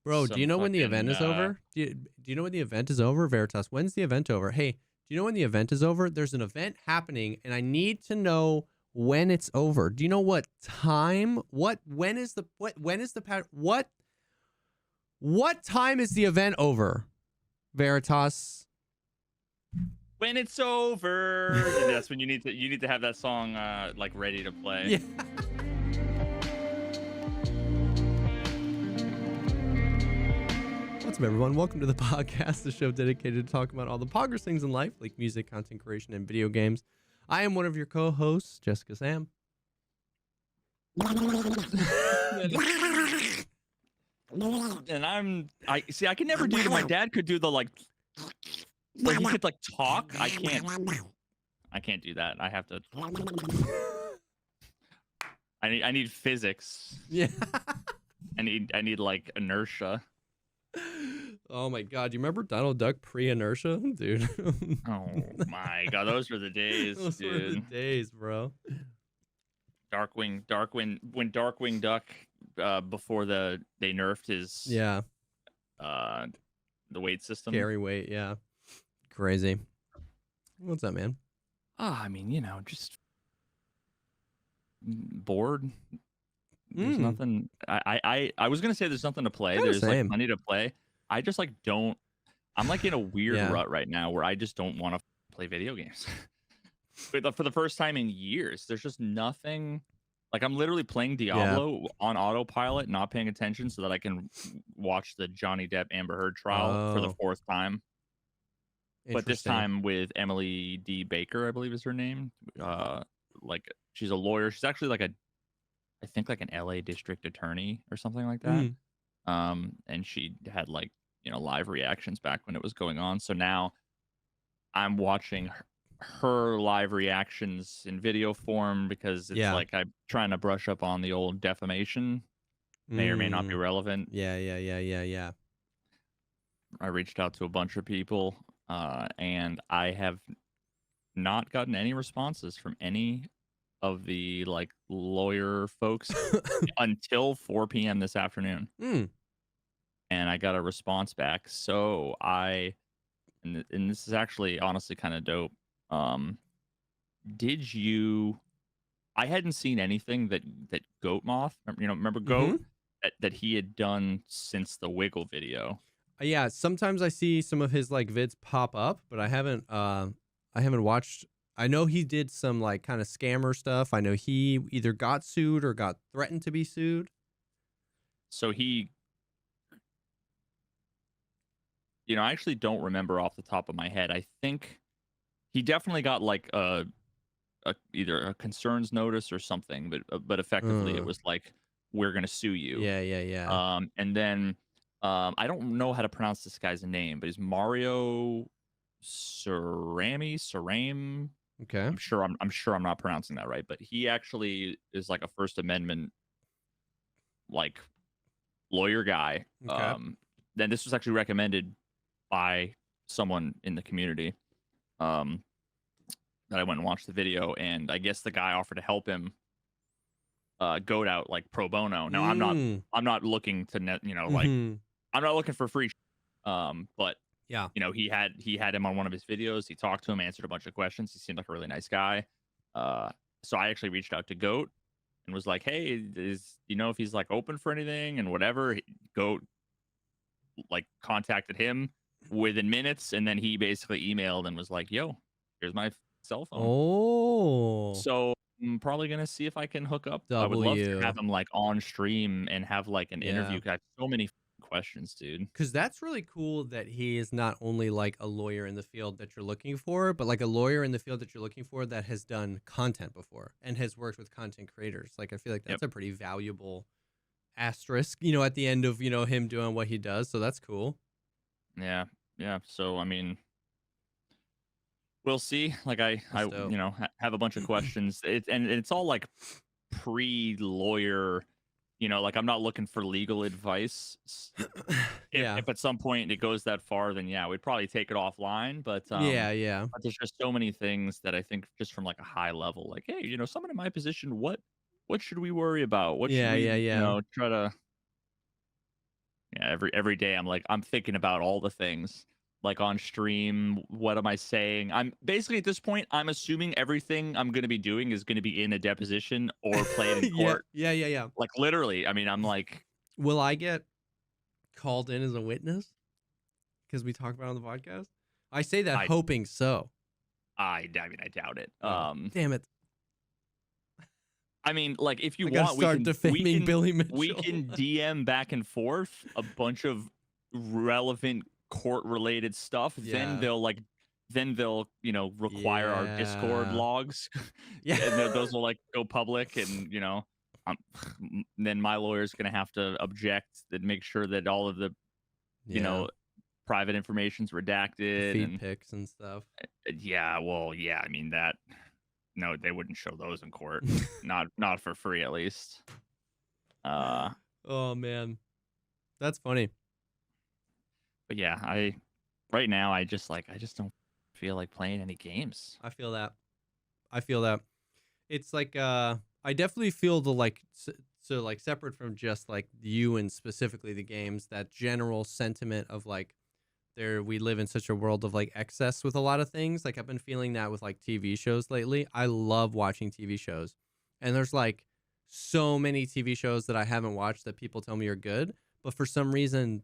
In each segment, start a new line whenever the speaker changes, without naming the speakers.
Bro, do you
some
know when the event
fucking
is over? Do you know when the event is over, Veritas? When's the event over? Hey, do you know when the event is over? There's an event happening, and I need to know when it's over. Do you know what time? When is the what time is the event over? Veritas.
when it's over. And that's when you need to have that song like ready to play.
Yeah. What's up, everyone? Welcome to the podcast, the show dedicated to talking about all the poggers things in life, like music, content creation, and video games. I am one of your co-hosts, Jessica Sam.
And I can never do that. My dad could do the like he could like talk. I can't do that. I have to. I need physics.
Yeah.
I need like inertia.
Oh my god, do you remember Donald Duck pre-inertia, dude?
Oh my god, those were the days,
Those
dude.
were the days, bro.
When Darkwing Duck before they nerfed his the weight system.
Carry weight, yeah. Crazy. What's up, man?
I mean, just bored. There's nothing. I was gonna say there's nothing to play. There's like plenty to play. I just like don't. I'm like in a weird rut right now where I just don't want to play video games. But for the first time in years, there's just nothing. Like I'm literally playing Diablo on autopilot, not paying attention, so that I can watch the Johnny Depp Amber Heard trial for the fourth time. But this time with Emily D. Baker, I believe is her name. Like she's a lawyer. She's actually like I think like an LA district attorney or something like that. And she had like, live reactions back when it was going on. So now I'm watching her live reactions in video form because it's like I'm trying to brush up on the old defamation. May or may not be relevant.
Yeah.
I reached out to a bunch of people and I have not gotten any responses from any of the like lawyer folks until 4 p.m. this afternoon. And I got a response back. So and this is actually honestly kind of dope. I hadn't seen anything that Goat Moth, remember Goat that he had done since the Wiggle video.
Yeah, sometimes I see some of his like vids pop up, but I haven't watched. I know he did some like kind of scammer stuff. I know he either got sued or got threatened to be sued.
So I actually don't remember off the top of my head. I think he definitely got like either a concerns notice or something, but effectively it was like, we're gonna sue you.
Yeah.
And then I don't know how to pronounce this guy's name, but he's Mario Sarame.
Okay.
I'm sure I'm not pronouncing that right, but he actually is like a First Amendment like lawyer guy.
Okay.
Then this was actually recommended by someone in the community that I went and watched the video, and I guess the guy offered to help him goat out like pro bono. Now I'm not looking to like I'm not looking for free but
yeah,
he had him on one of his videos. He talked to him, answered a bunch of questions. He seemed like a really nice guy. So I actually reached out to Goat and was like, hey, if he's like open for anything and whatever. Goat like contacted him within minutes, and then he basically emailed and was like, yo, here's my cell phone. So I'm probably gonna see if I can hook up. I would love to have him like on stream and have like an interview. I have so many questions, dude.
Because that's really cool that he is not only like a lawyer in the field that you're looking for, but like a lawyer in the field that you're looking for that has done content before and has worked with content creators. Like I feel like that's a pretty valuable asterisk, at the end of him doing what he does. So that's cool.
Yeah. So I mean, we'll see. Like I have a bunch of questions. It's all like pre-lawyer. Like I'm not looking for legal advice. If at some point it goes that far, then we'd probably take it offline. But but there's just so many things that I think just from like a high level, like, hey, someone in my position, what should we worry about? What should we try to Yeah, every day I'm like, I'm thinking about all the things. Like on stream, what am I saying? I'm basically at this point, I'm assuming everything I'm gonna be doing is gonna be in a deposition or played in
Yeah,
court.
yeah.
Like literally. I mean, I'm like,
Will I get called in as a witness? Because we talk about it on the podcast? I say that
I
hoping so.
I mean, I doubt it.
Oh, damn it.
I mean, like if you
I gotta
want,
start defaming Billy Mitchell.
we can DM back and forth a bunch of relevant court related stuff.
Yeah.
Then they'll require our Discord logs.
Yeah.
And those will like go public, and then my lawyer's gonna have to object and make sure that all of the private information's redacted,
feed
and
pics and stuff.
Yeah, well, yeah, I mean that. No, they wouldn't show those in court. not for free, at least.
Oh man, that's funny.
But yeah, right now I just don't feel like playing any games.
I feel that. It's like I definitely feel the like so like separate from just like you and specifically the games, that general sentiment of like we live in such a world of like excess with a lot of things. Like I've been feeling that with like TV shows lately. I love watching TV shows. And there's like so many TV shows that I haven't watched that people tell me are good, but for some reason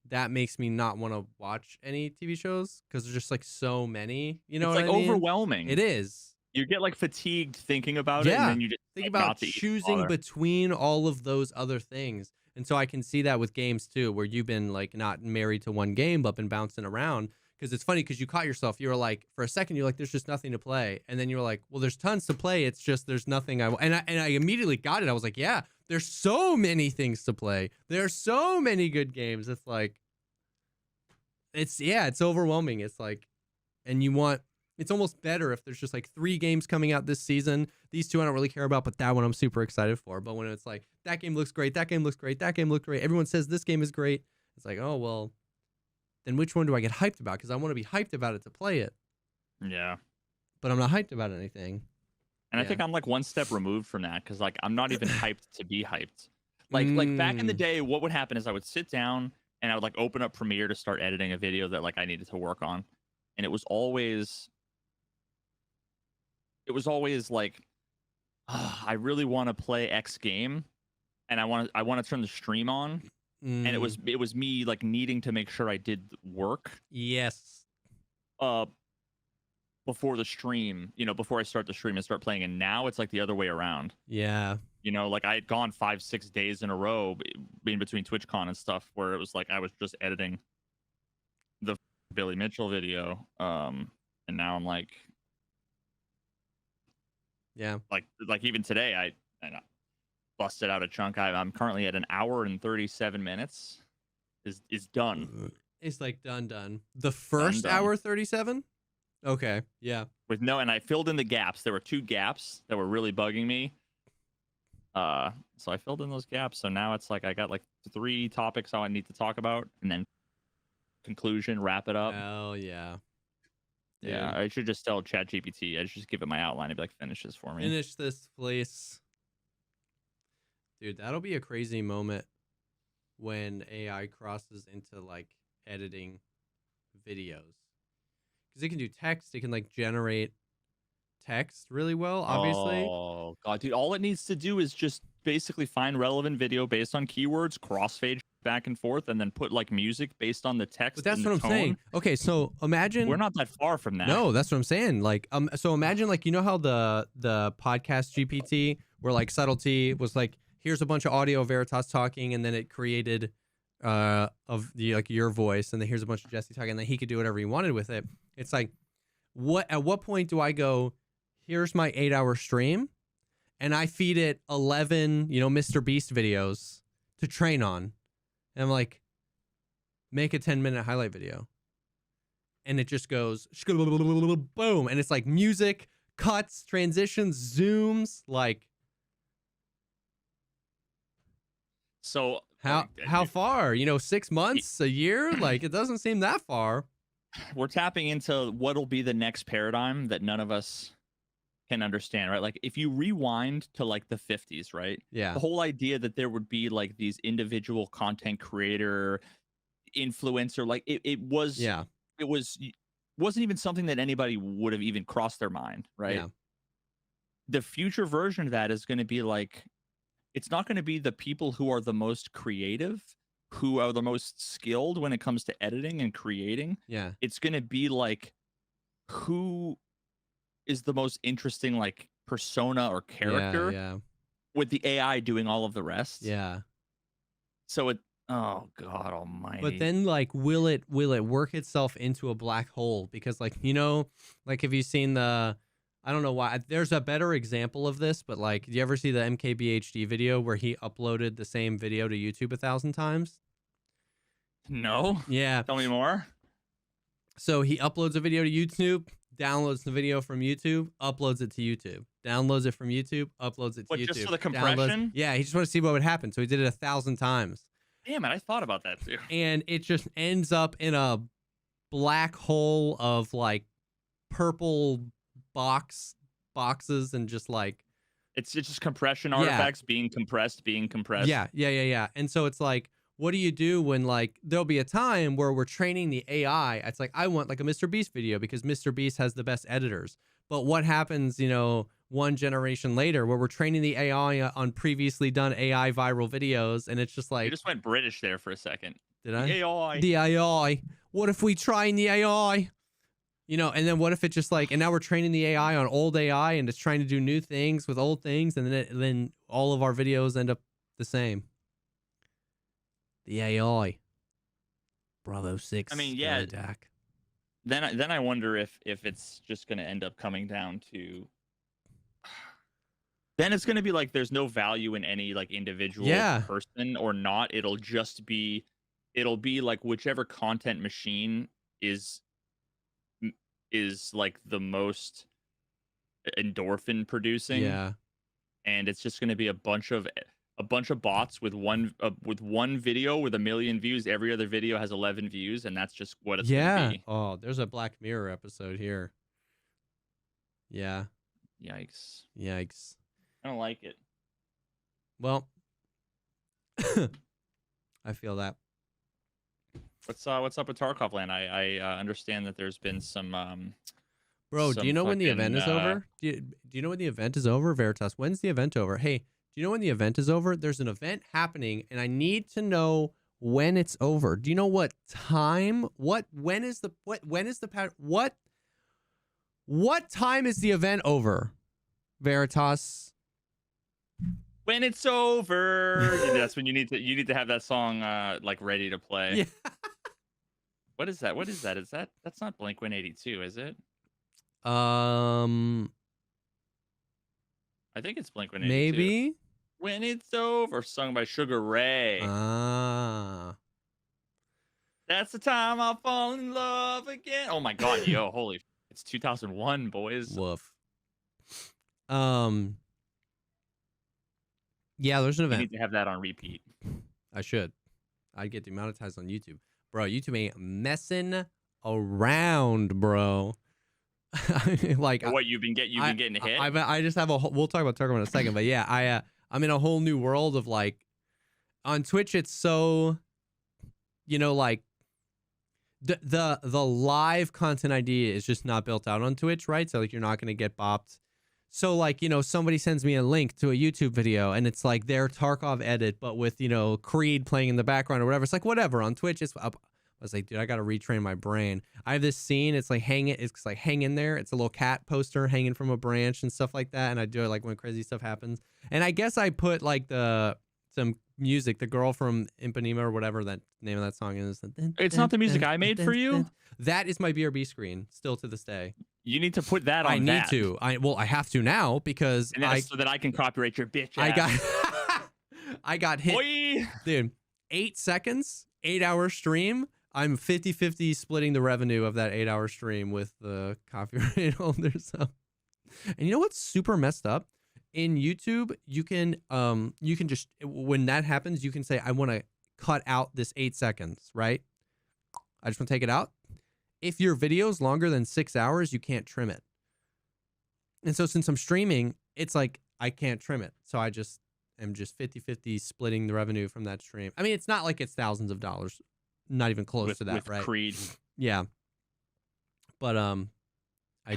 that makes me not want to watch any TV shows because there's just like so many, you know,
it's
what
like
I mean?
overwhelming.
It is.
You get like fatigued thinking about it, and then you just
think about choosing between all of those other things. And so I can see that with games too, where you've been like not married to one game, but been bouncing around. Because it's funny because you caught yourself. You were like, for a second, you're like, there's just nothing to play. And then you were like, well, there's tons to play. It's just there's nothing. And I immediately got it. I was like, yeah, there's so many things to play. There's so many good games. It's like, it's overwhelming. It's like, and it's almost better if there's just like 3 games coming out this season. These 2 I don't really care about, but that one I'm super excited for. But when it's like, that game looks great, that game looks great, that game looked great, everyone says this game is great, it's like, oh, well, then which one do I get hyped about? Because I want to be hyped about it to play it.
Yeah.
But I'm not hyped about anything.
And I think I'm like one step removed from that, because like I'm not even hyped to be hyped. Like back in the day, what would happen is I would sit down and I would like open up Premiere to start editing a video that like I needed to work on. And it was always like, I really want to play X game, and I want to turn the stream on, and it was me like needing to make sure I did work.
Yes.
Before the stream, before I start the stream and start playing, and now it's like the other way around.
Yeah.
Like I had gone 5-6 days in a row in between TwitchCon and stuff, where it was like I was just editing the Billy Mitchell video, and now I'm like.
Yeah.
Like even today, I busted out a chunk. I'm currently at 1 hour and 37 minutes. Is done.
It's like done. The first done. Hour 37? Okay. Yeah.
And I filled in the gaps. There were 2 gaps that were really bugging me. So I filled in those gaps. So now it's like I got like 3 topics I need to talk about, and then conclusion, wrap it up.
Oh yeah.
Dude. Yeah, I should just tell ChatGPT. I should just give it my outline and be like, finish this for me.
Finish this, please. Dude, that'll be a crazy moment when AI crosses into like editing videos. Because it can do text. It can like generate text really well, obviously.
Oh, God, dude. All it needs to do is just basically find relevant video based on keywords, crossfade back and forth, and then put like music based on the text.
But that's what I'm saying. Okay, so imagine
we're not that far from that.
No, that's what I'm saying. Like, so imagine like, you know how the podcast GPT, where like Subtlety was like, here's a bunch of audio Veritas talking, and then it created of the like your voice, and then here's a bunch of Jesse talking, and then he could do whatever he wanted with it. It's like, at what point do I go, here's my 8-hour stream, and I feed it 11, Mr. Beast videos to train on. And I'm like, make a 10-minute highlight video. And it just goes, boom. And it's like music, cuts, transitions, zooms, like.
So
how far? 6 months, a year? Like, it doesn't seem that far.
We're tapping into what'll be the next paradigm that none of us can understand, right? Like if you rewind to like the 50s, right?
Yeah.
The whole idea that there would be like these individual content creator, influencer, like
Yeah.
it wasn't even something that anybody would have even crossed their mind, right?
Yeah.
The future version of that is going to be like, it's not going to be the people who are the most creative, who are the most skilled when it comes to editing and creating.
Yeah.
It's going to be like, who is the most interesting like persona or character,
Yeah.
with the AI doing all of the rest.
Yeah.
So oh God almighty.
But then like will it work itself into a black hole? Because like, like have you seen I don't know why there's a better example of this, but like, do you ever see the MKBHD video where he uploaded the same video to YouTube 1,000 times?
No.
Yeah.
Tell me more.
So he uploads a video to YouTube, downloads the video from YouTube, uploads it to YouTube, downloads it from YouTube, uploads it to YouTube.
Just for the compression?
Yeah, he just wanted to see what would happen. So he did it 1,000 times.
Damn it, I thought about that too.
And it just ends up in a black hole of like purple boxes and just like
it's just compression artifacts being compressed.
Yeah. And so it's like, what do you do when like there'll be a time where we're training the AI? It's like, I want like a Mr. Beast video because Mr. Beast has the best editors. But what happens, one generation later where we're training the AI on previously done AI viral videos, and it's just like,
you just went British there for a second.
Did I?
AI.
The AI. What if we train the AI? And then what if it's just like, and now we're training the AI on old AI and it's trying to do new things with old things, and then all of our videos end up the same. The AI. Bravo 6.
I mean, yeah. Then I wonder if it's just going to end up coming down to. Then it's going to be like there's no value in any like individual person or not. It'll be like whichever content machine is like the most endorphin producing.
Yeah.
And it's just going to be a bunch of bots with one video with 1 million views. Every other video has 11 views, and that's just what it's going to be.
Oh, there's a Black Mirror episode here. Yeah.
Yikes. I don't like it.
Well, I feel that.
What's up with Tarkov land? I understand that there's been some
Bro, do you know when the event is over? Do you know when the event is over, Veritas? When's the event over? Hey, do you know when the event is over? There's an event happening, and I need to know when it's over. Do you know what time? What time is the event over? Veritas.
When it's over. That's when you need to have that song like ready to play.
Yeah.
What is that? That's not Blink-182, is it?
I
think it's Blink-182.
Maybe.
When It's Over, sung by Sugar Ray. That's the time I'll fall in love again. Oh my God, yo, holy! It's 2001, boys.
Woof. Yeah, there's an event.
You need to have that on repeat.
I should. I'd get demonetized on YouTube, bro. YouTube ain't messing around, bro. Like
what you've been getting hit.
I just have a. We'll talk about Tarkov in a second, but yeah, I'm in a whole new world of like, on Twitch it's so, like, the live content idea is just not built out on Twitch, right? So like you're not gonna get bopped. So like, somebody sends me a link to a YouTube video and it's like their Tarkov edit, but with, Creed playing in the background or whatever. It's like, whatever. On Twitch, it's up. I was like, dude, I got to retrain my brain. I have this scene. It's like hang in there. It's a little cat poster hanging from a branch and stuff like that. And I do it like when crazy stuff happens. And I guess I put like some music, the girl from Ipanema or whatever that name of that song is.
It's not the music I made for you.
That is my BRB screen still to this day.
You need to put that on.
I need to. I have to now because
so that I can copyright your bitch
ass. I got hit.
Boy.
Dude, 8 seconds, 8-hour stream. I'm 50-50 splitting the revenue of that 8-hour stream with the copyright holder. So, and you know what's super messed up? In YouTube, you can just, when that happens, you can say, I want to cut out this 8 seconds, right? I just want to take it out. If your video is longer than 6 hours, you can't trim it. And so since I'm streaming, it's like I can't trim it. So I just am just 50-50 splitting the revenue from that stream. I mean, it's not like it's thousands of dollars. Not even close to that,
with
right?
Creed.
Yeah. But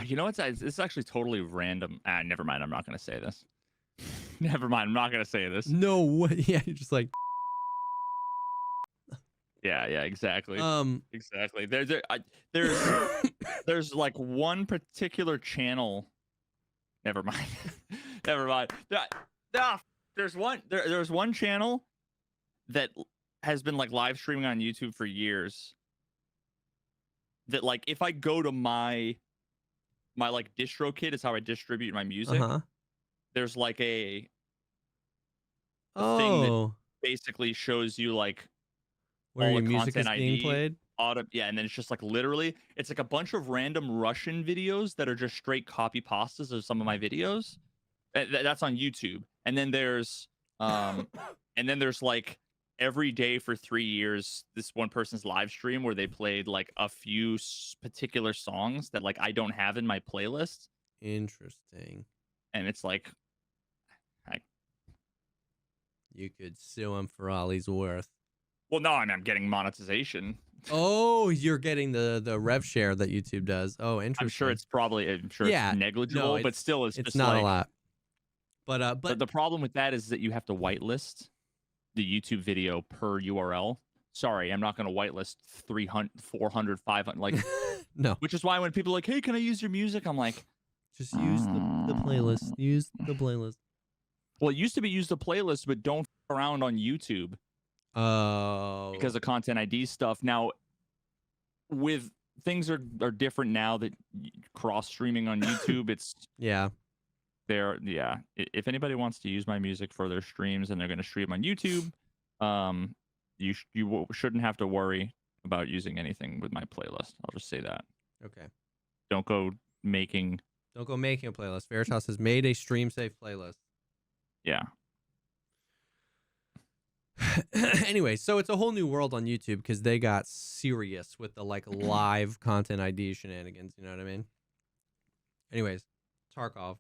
you know, it's actually totally random. Never mind. I'm not gonna say this. Never mind. I'm not gonna say this.
no way. Yeah, you're just like.
Yeah, exactly. Exactly. There's like one particular channel. Never mind. Never mind. There's one channel that has been like live streaming on YouTube for years. That like if I go to my like DistroKid is how I distribute my music. There's like a thing that basically shows you like
where
all
your
the
music is
content
being
ID,
played.
Yeah, and then it's just like literally, it's like a bunch of random Russian videos that are just straight copy pastas of some of my videos. That's on YouTube, and then there's like every day for 3 years, this one person's live stream where they played like a few particular songs that like I don't have in my playlist.
Interesting.
And it's like,
you could sue him for all he's worth.
Well, no, I'm getting monetization.
Oh, you're getting the rev share that YouTube does. Oh, interesting.
I'm sure it's negligible, but still, it's just
not
like,
a lot. But
the problem with that is that you have to whitelist the YouTube video per URL. Sorry, I'm not going to whitelist 300, 400, 500. Like,
no.
Which is why when people are like, hey, can I use your music? I'm like,
just use the playlist. Use the playlist.
Well, it used to be use the playlist, but don't f around on YouTube.
Oh.
Because of content ID stuff. Now, with things are different now that cross streaming on YouTube, it's
yeah.
If anybody wants to use my music for their streams and they're going to stream on YouTube, you shouldn't have to worry about using anything with my playlist. I'll just say that.
Okay.
Don't go making
a playlist. Veritas has made a stream safe playlist.
Yeah.
Anyway, so it's a whole new world on YouTube because they got serious with the like live content ID shenanigans. You know what I mean? Anyways, Tarkov.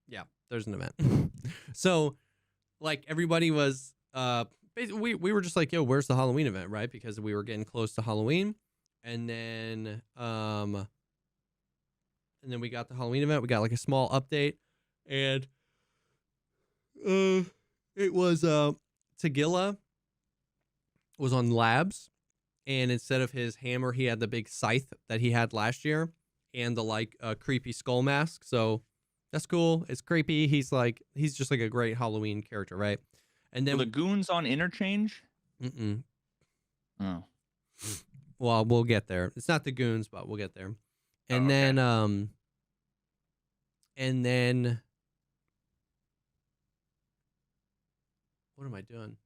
Yeah, there's an event. So, like everybody was, basically we were just like, yo, where's the Halloween event, right? Because we were getting close to Halloween, and then we got the Halloween event. We got like a small update, and it was Tagilla was on labs, and instead of his hammer, he had the big scythe that he had last year, and the like creepy skull mask. So that's cool. It's creepy. He's just like a great Halloween character, right? And then
the goons on interchange.
Oh. Well, we'll get there. It's not the goons, but we'll get there. And then what am I doing?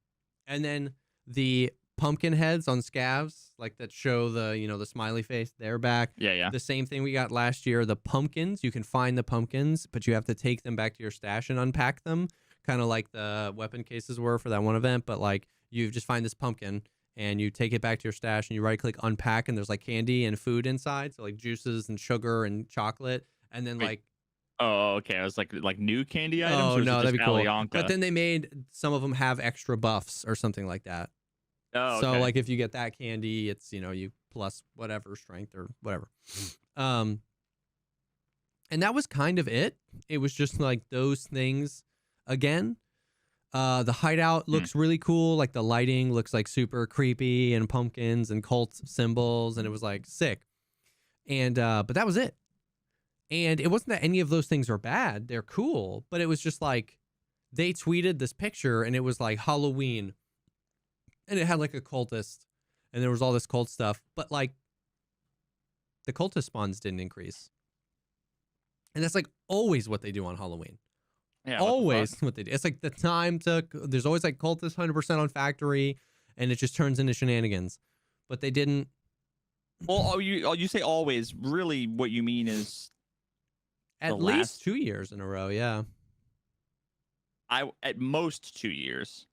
And then the pumpkin heads on scavs, like that show the smiley face, they're back.
Yeah.
The same thing we got last year. The pumpkins, you can find the pumpkins, but you have to take them back to your stash and unpack them, kind of like the weapon cases were for that one event. But like you just find this pumpkin and you take it back to your stash and you right click unpack, and there's like candy and food inside, so like juices and sugar and chocolate, and then like.
Oh, okay. I was like new candy items.
Oh, no, that'd be cool.
Alianca?
But then they made some of them have extra buffs or something like that.
Oh, okay.
So like if you get that candy, it's you plus whatever strength or whatever. And that was kind of it. It was just like those things again. The hideout looks really cool. Like the lighting looks like super creepy and pumpkins and cult symbols, and it was like sick. And but that was it. And it wasn't that any of those things are bad. They're cool. But it was just like they tweeted this picture and it was like Halloween. And it had like a cultist. And there was all this cult stuff. But like the cultist spawns didn't increase. And that's like always what they do on Halloween.
Yeah,
always what they do. It's like the time took. There's always like cultist 100% on factory. And it just turns into shenanigans. But they didn't.
Well, you say always. Really what you mean is.
At least 2 years in a row, yeah.
At most 2 years.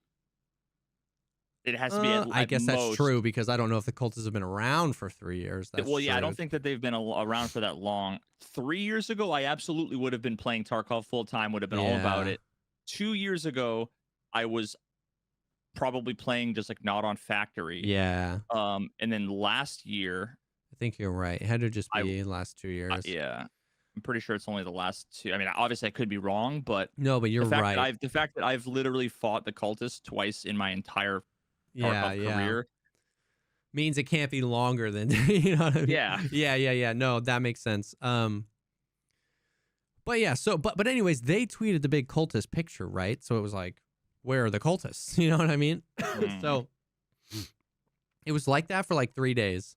It has to be
I
at
guess that's
most.
true because I don't know if the cultists have been around for 3 years. That's
Well, yeah, I
true.
don't think that they've been around for that long. 3 years ago, I absolutely would have been playing Tarkov full time, would have been all about it. 2 years ago, I was probably playing just like not on factory.
Yeah.
And then last year,
I think you're right. It had to just be last 2 years.
Yeah. I'm pretty sure it's only the last 2. I mean, obviously I could be wrong, but
no, but you're right.
The fact that I've literally fought the cultists twice in my entire Tarkov career
means it can't be longer than you know what I mean?
Yeah.
Yeah. No, that makes sense. But yeah, so but anyways, they tweeted the big cultist picture, right? So it was like, where are the cultists? You know what I mean? So it was like that for like 3 days,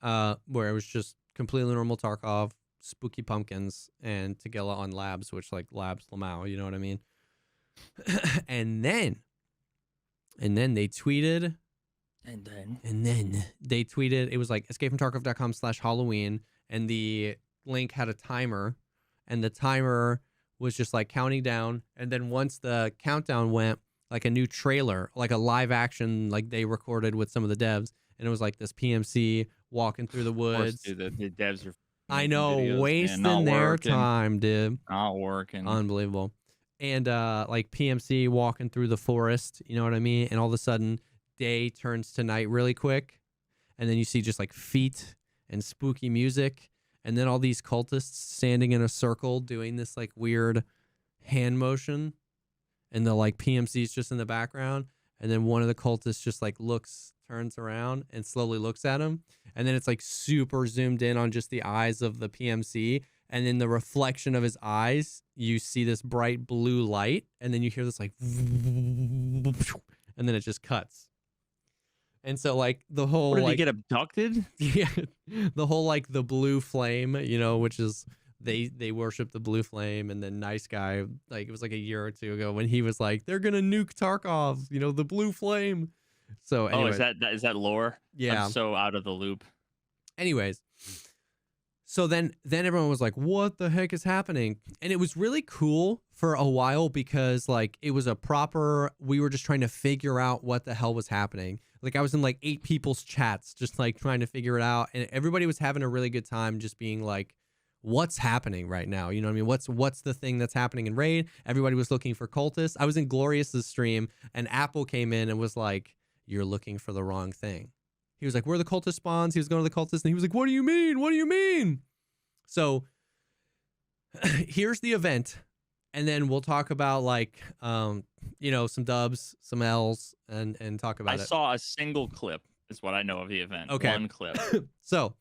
where it was just completely normal Tarkov, spooky pumpkins, and Tagilla on labs, which like labs Lamau, you know what I mean? and then they tweeted. And then they tweeted, it was like escapefromtarkov.com/Halloween, and the link had a timer, and the timer was just like counting down. And then once the countdown went, like a new trailer, like a live action, like they recorded with some of the devs, and it was like this PMC walking through the woods.
Course, dude, the devs are
I know,
videos,
wasting their time, dude.
Not working.
Unbelievable. And like PMC walking through the forest, you know what I mean? And all of a sudden, day turns to night really quick, and then you see just like feet and spooky music, and then all these cultists standing in a circle doing this like weird hand motion, and the like PMC's just in the background, and then one of the cultists just like turns around and slowly looks at him, and then it's like super zoomed in on just the eyes of the PMC, and in the reflection of his eyes you see this bright blue light, and then you hear this like and then it just cuts. And so like the whole,
did
like,
he get abducted?
Yeah, the whole like the blue flame, you know, which is they worship the blue flame. And then Nice Guy, like it was like a year or two ago when he was like, they're gonna nuke Tarkov, you know, the blue flame. So anyway,
is that lore?
Yeah,
I'm so out of the loop.
Anyways, so then everyone was like, what the heck is happening? And it was really cool for a while because like it was we were just trying to figure out what the hell was happening. Like I was in like 8 people's chats just like trying to figure it out, and everybody was having a really good time just being like, what's happening right now? You know what I mean? What's the thing that's happening in Raid? Everybody was looking for cultists. I was in Glorious's stream, and Apple came in and was like, you're looking for the wrong thing. He was like, where are the cultist spawns? He was going to the cultists, and he was like, what do you mean? What do you mean? So here's the event, and then we'll talk about like you know, some dubs, some L's, and talk about it.
I saw a single clip is what I know of the event.
Okay.
One clip.
So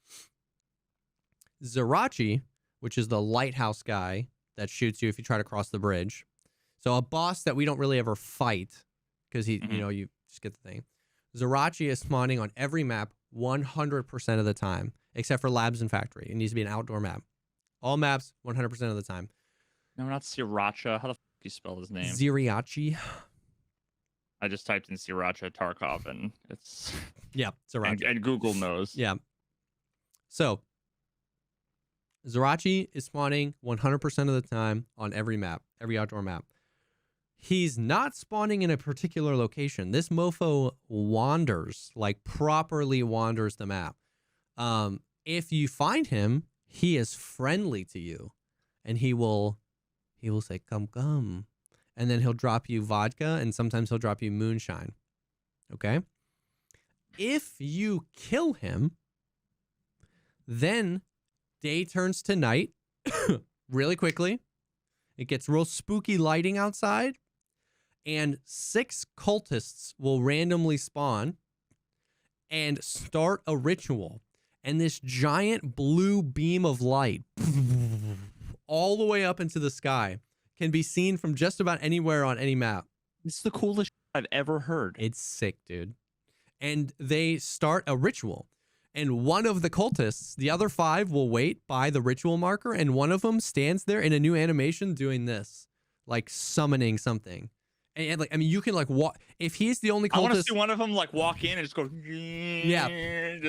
Zerachi, which is the lighthouse guy that shoots you if you try to cross the bridge. So a boss that we don't really ever fight because he, you know, you just get the thing. Zerachi is spawning on every map 100% of the time, except for labs and factory. It needs to be an outdoor map. All maps 100% of the time.
No, not Sriracha. How the fuck do you spell his name?
Zeriachi.
I just typed in Sriracha Tarkov, and it's
Zerachi.
and Google knows.
Yeah. So Zerachi is spawning 100% of the time on every map, every outdoor map. He's not spawning in a particular location. This mofo wanders, like properly wanders the map. If you find him, he is friendly to you, and he will say, come. And then he'll drop you vodka, and sometimes he'll drop you moonshine. Okay? If you kill him, then day turns to night really quickly. It gets real spooky lighting outside, and 6 cultists will randomly spawn and start a ritual. And this giant blue beam of light all the way up into the sky can be seen from just about anywhere on any map.
It's the coolest I've ever heard.
It's sick, dude. And they start a ritual. And one of the cultists, the other 5 will wait by the ritual marker, and one of them stands there in a new animation doing this, like summoning something. And like, I mean, you can like walk. If he's the only cultist,
I want to see one of them like walk in and just go,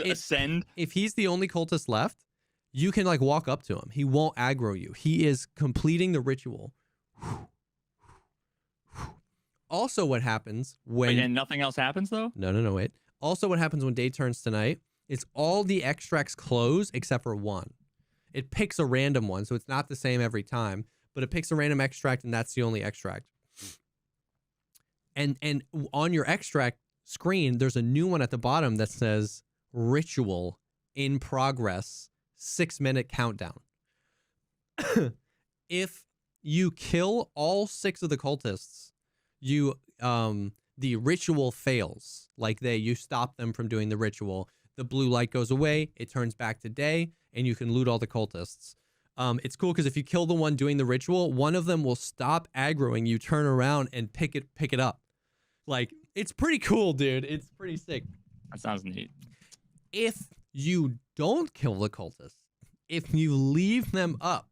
ascend.
If he's the only cultist left, you can like walk up to him. He won't aggro you. He is completing the ritual. Also, what happens when...
and nothing else happens, though?
No, wait. Also, what happens when day turns to night is all the extracts close except for one. It picks a random one, so it's not the same every time, but it picks a random extract, and that's the only extract. And on your extract screen, there's a new one at the bottom that says ritual in progress, 6-minute countdown. If you kill all 6 of the cultists, you the ritual fails. Like you stop them from doing the ritual. The blue light goes away, it turns back to day, and you can loot all the cultists. It's cool because if you kill the one doing the ritual, one of them will stop aggroing you, turn around, and pick it up. Like, it's pretty cool, dude. It's pretty sick.
That sounds neat.
If you don't kill the cultists, if you leave them up,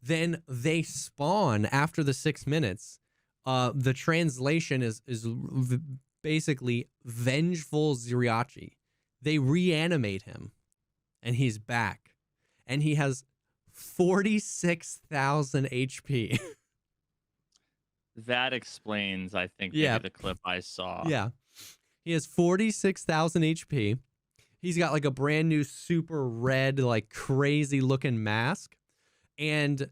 then they spawn after the 6 minutes. The translation is basically vengeful Ziriachi. They reanimate him, and he's back, and he has 46,000 HP.
That explains, I think, maybe the clip I saw.
Yeah, he has 46,000 HP. He's got like a brand new super red, like crazy looking mask, and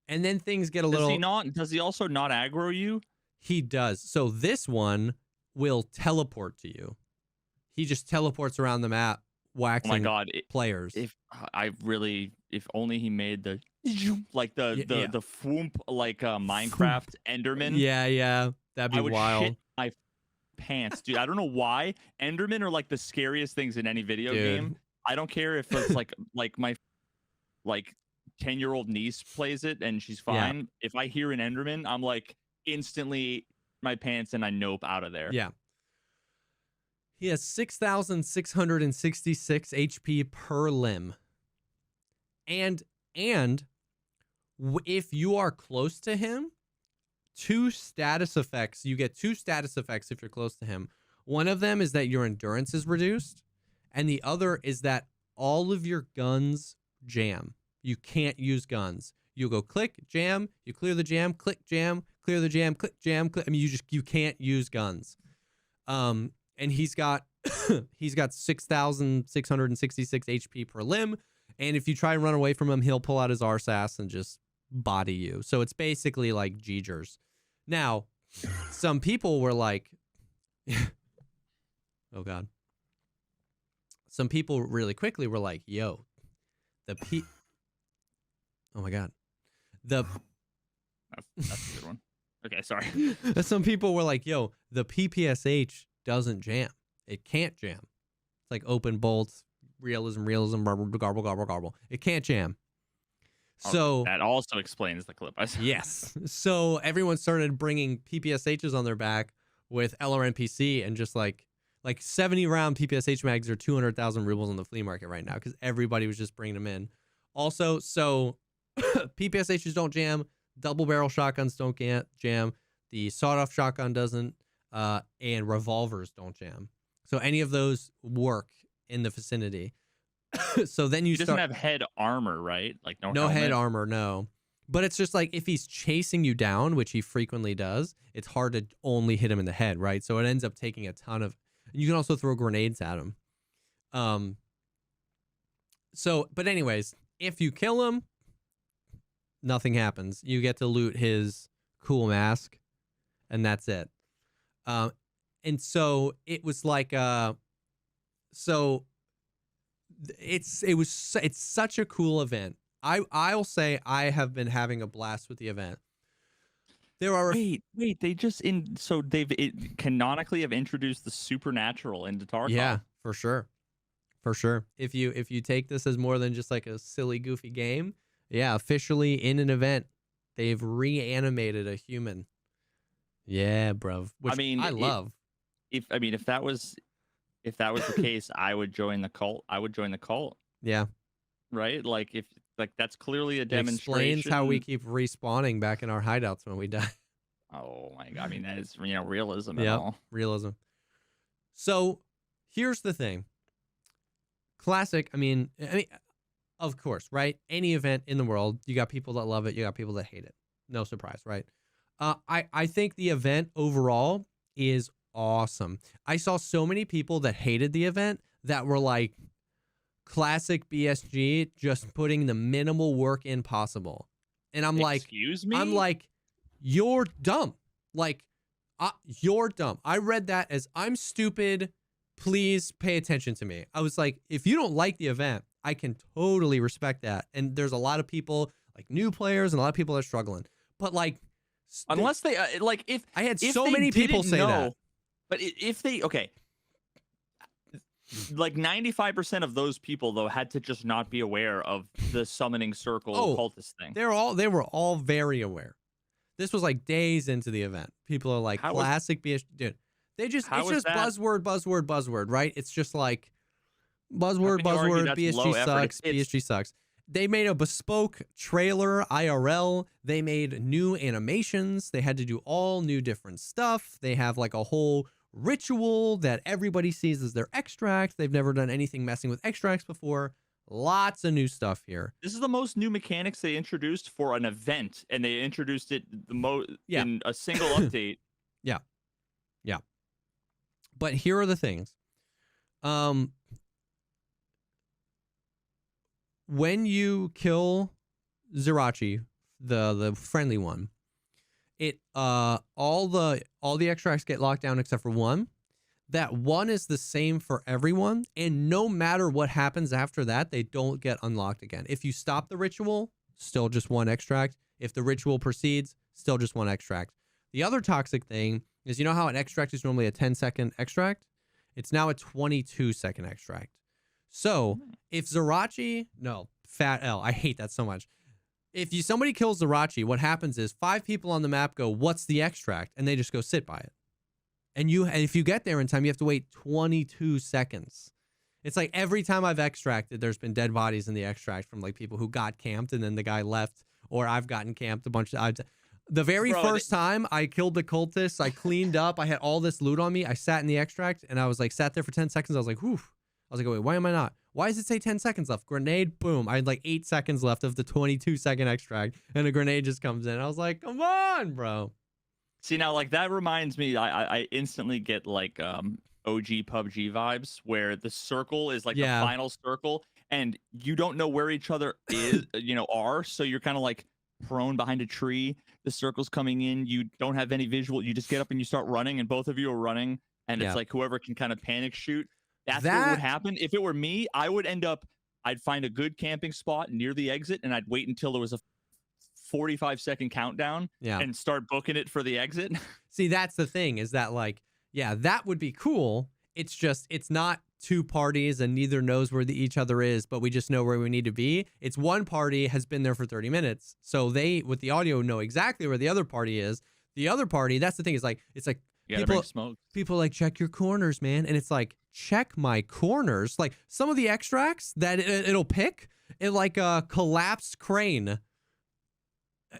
then things get a little...
Does he also not aggro you?
He does. So this one will teleport to you. He just teleports around the map, waxing players.
If only he made the foomp like Minecraft Enderman.
Yeah, that'd be
I would
wild.
Shit my pants, dude. I don't know why. Endermen are like the scariest things in any video game. I don't care if it's like my 10-year-old niece plays it and she's fine. Yeah. If I hear an Enderman, I'm like instantly my pants and I nope out of there.
Yeah. He has 6,666 HP per limb. And if you are close to him, you get 2 status effects if you're close to him. One of them is that your endurance is reduced, and the other is that all of your guns jam. You can't use guns. You go click, jam, you clear the jam, click, jam, clear the jam, click, jam, click. I mean, you can't use guns. And he's got 6,666 HP per limb. And if you try and run away from him, he'll pull out his arse ass and just body you. So it's basically like Jeegers. Now, some people were like, oh God. Some people really quickly were like, yo, oh my God.
That's a good one. Okay, sorry.
Some people were like, yo, the PPSH doesn't jam. It can't jam. It's like open bolts, realism, garble. It can't jam. So
that also explains the clip I saw.
Yes. So everyone started bringing PPSHs on their back with LRNPC, and just like 70 round PPSH mags are 200,000 rubles on the flea market right now because everybody was just bringing them in. Also, so PPSHs don't jam. Double barrel shotguns don't jam. The sawed-off shotgun doesn't, and revolvers don't jam. So any of those work in the vicinity. So then he
doesn't have head armor, right? Like
no head armor, no. But it's just like if he's chasing you down, which he frequently does, it's hard to only hit him in the head, right? So it ends up taking a ton of... You can also throw grenades at him. But anyways, if you kill him, nothing happens. You get to loot his cool mask, and that's it. And so it was like it's such a cool event. I'll say I have been having a blast with the event. There are
wait, they've canonically have introduced the supernatural into Tarkov.
Yeah, for sure. If you take this as more than just like a silly goofy game, yeah, officially in an event, they've reanimated a human. Yeah, bro. Which I love.
If that was the case, I would join the cult.
Yeah.
Right? That's clearly a demonstration.
It explains how we keep respawning back in our hideouts when we die.
Oh my God. I mean, that is, realism and all.
Realism. So here's the thing. Classic. I mean, of course, right? Any event in the world, you got people that love it. You got people that hate it. No surprise, right? I think the event overall is awesome. I saw so many people that hated the event that were like, classic BSG, just putting the minimal work in possible. And I'm like,
excuse me?
I'm like, you're dumb. Like, you're dumb. I read that as, I'm stupid. Please pay attention to me. I was like, if you don't like the event, I can totally respect that. And there's a lot of people, like new players, and a lot of people that are struggling. But like,
unless they like, if
I had
if
so
they
many people say
know,
that.
But if they, okay, like 95% of those people though had to just not be aware of the summoning circle cultist thing.
They were all very aware. This was like days into the event. People are like, classic BSG, dude. It's just buzzword, right? It's just like buzzword, BSG sucks, BSG sucks. They made a bespoke trailer IRL. They made new animations. They had to do all new different stuff. They have like a whole ritual that everybody sees as their extract. They've never done anything messing with extracts before. Lots of new stuff here.
This is the most new mechanics they introduced for an event, and they introduced it in a single update.
Yeah. But here are the things. When you kill Zerachi, the friendly one, all the extracts get locked down except for one. That one is the same for everyone, and no matter what happens after that, they don't get unlocked again. If you stop the ritual, still just one extract. If the ritual proceeds, still just one extract. The other toxic thing is, you know how an extract is normally a 10-second extract? It's now a 22-second extract. So if Zerachi, Fat L, I hate that so much. If somebody kills Zerachi, what happens is 5 people on the map go, what's the extract? And they just go sit by it. And if you get there in time, you have to wait 22 seconds. It's like every time I've extracted, there's been dead bodies in the extract from like people who got camped and then the guy left, or I've gotten camped a bunch of times. The very first time I killed the cultists, I cleaned up, I had all this loot on me, I sat in the extract, and I was like, sat there for 10 seconds, I was like, whew. I was like, wait, why am I not? Why does it say 10 seconds left? Grenade, boom. I had like 8 seconds left of the 22-second extract, and a grenade just comes in. I was like, come on, bro.
See, now, like, that reminds me, I instantly get, like, OG PUBG vibes, where the circle is, like, the final circle, and you don't know where each other is, are, so you're kind of, like, prone behind a tree. The circle's coming in. You don't have any visual. You just get up and you start running, and both of you are running, and it's, like, whoever can kind of panic shoot. That's what would happen. If it were me, I'd find a good camping spot near the exit, and I'd wait until there was a 45-second countdown and start booking it for the exit.
See, that's the thing, is that like, that would be cool. It's just, it's not 2 parties and neither knows where each other is, but we just know where we need to be. It's one party has been there for 30 minutes. So they, with the audio, know exactly where the other party is. The other party, that's the thing, is like, it's like, people like, check your corners, man. And it's like, check my corners. Like some of the extracts that it'll pick, it like a collapsed crane.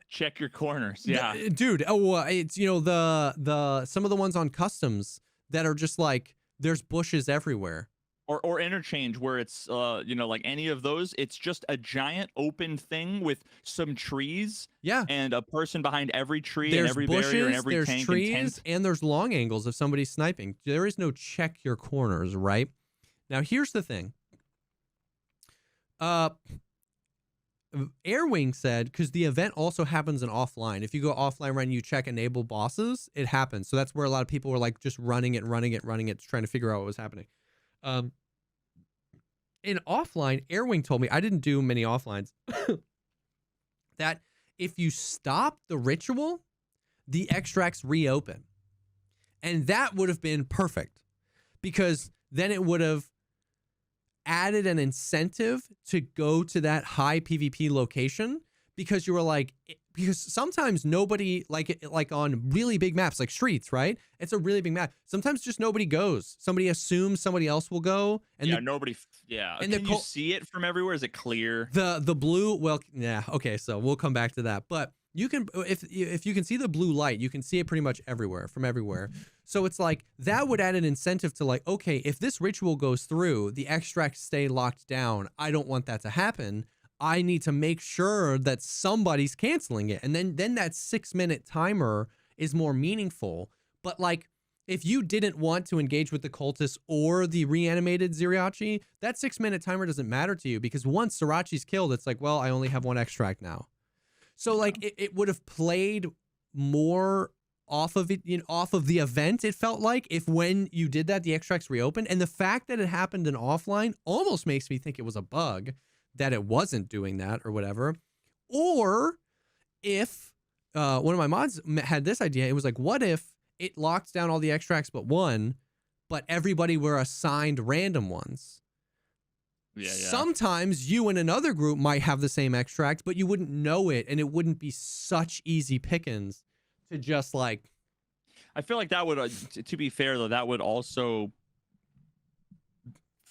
Check your corners,
dude. Oh, it's the some of the ones on customs that are just like there's bushes everywhere,
or interchange where it's like any of those, it's just a giant open thing with some trees, and a person behind every tree, and every bushes, barrier, and every
there's
tank
trees,
and tent.
And there's long angles if somebody's sniping. There is no check your corners, right? Now here's the thing. Airwing said, because the event also happens in offline. If you go offline, right, and you check enable bosses, it happens. So that's where a lot of people were like just running it, trying to figure out what was happening. In offline, Airwing told me, I didn't do many offlines, that if you stop the ritual, the extracts reopen. And that would have been perfect, because then it would have added an incentive to go to that high PvP location, because you were like, because sometimes nobody, like on really big maps like streets, right? It's a really big map. Sometimes just nobody goes. Somebody assumes somebody else will go, and
nobody. And can you see it from everywhere? Is it clear?
The blue. Well, yeah. Okay, so we'll come back to that, but you can, if you can see the blue light, you can see it pretty much everywhere, from everywhere. So it's like, that would add an incentive to like, okay, if this ritual goes through, the extracts stay locked down. I don't want that to happen. I need to make sure that somebody's canceling it. And then that 6-minute timer is more meaningful. But like, if you didn't want to engage with the cultists or the reanimated Zirachi, that 6-minute timer doesn't matter to you, because once Zirachi's killed, it's like, well, I only have one extract now. So like it would have played more off of it, off of the event, it felt like, if when you did that, the extracts reopened. And the fact that it happened in offline almost makes me think it was a bug, that it wasn't doing that or whatever. Or if one of my mods had this idea, it was like, what if it locked down all the extracts but one, but everybody were assigned random ones? Yeah. Sometimes you and another group might have the same extract, but you wouldn't know it, and it wouldn't be such easy pickings to just like.
I feel like that would, to be fair though, that would also,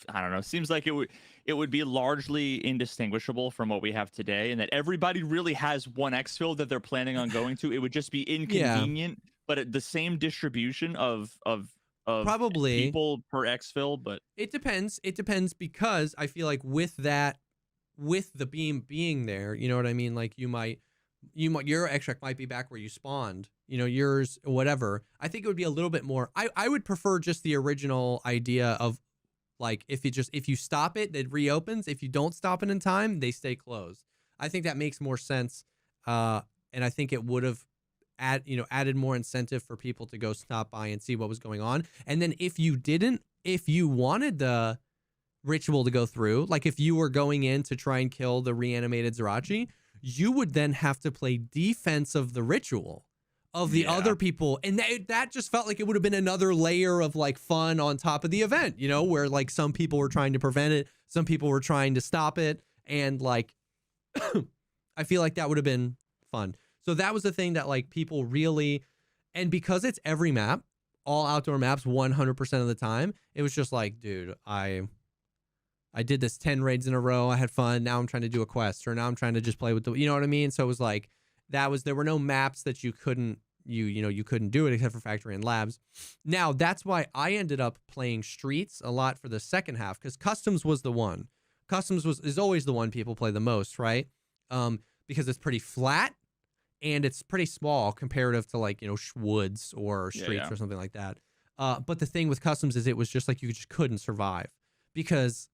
I don't know, seems like it would be largely indistinguishable from what we have today, and that everybody really has one exfil that they're planning on going to. It would just be inconvenient, but at the same distribution of
probably
people per exfil. But
it depends. It depends, because I feel like with the beam being there, you know what I mean? Like you might your extract might be back where you spawned, yours, whatever. I think it would be a little bit more. I would prefer just the original idea of, like, if you stop it, it reopens. If you don't stop it in time, they stay closed. I think that makes more sense. And I think it would have added more incentive for people to go stop by and see what was going on. And then if you wanted the ritual to go through, like if you were going in to try and kill the reanimated Zirachi, you would then have to play defense of the ritual of the other people. And that just felt like it would have been another layer of like fun on top of the event, where like some people were trying to prevent it, some people were trying to stop it. And like, I feel like that would have been fun. So that was the thing that like people really, and because it's every map, all outdoor maps, 100% of the time, it was just like, dude, I did this 10 raids in a row. I had fun. Now I'm trying to do a quest, or now I'm trying to just play with the, you know what I mean? So it was like, there were no maps that you couldn't do it except for factory and labs. Now that's why I ended up playing streets a lot for the second half, because customs was the one. Customs is always the one people play the most, right? Because it's pretty flat and it's pretty small comparative to like, woods or streets or something like that. But the thing with customs is it was just like you just couldn't survive, because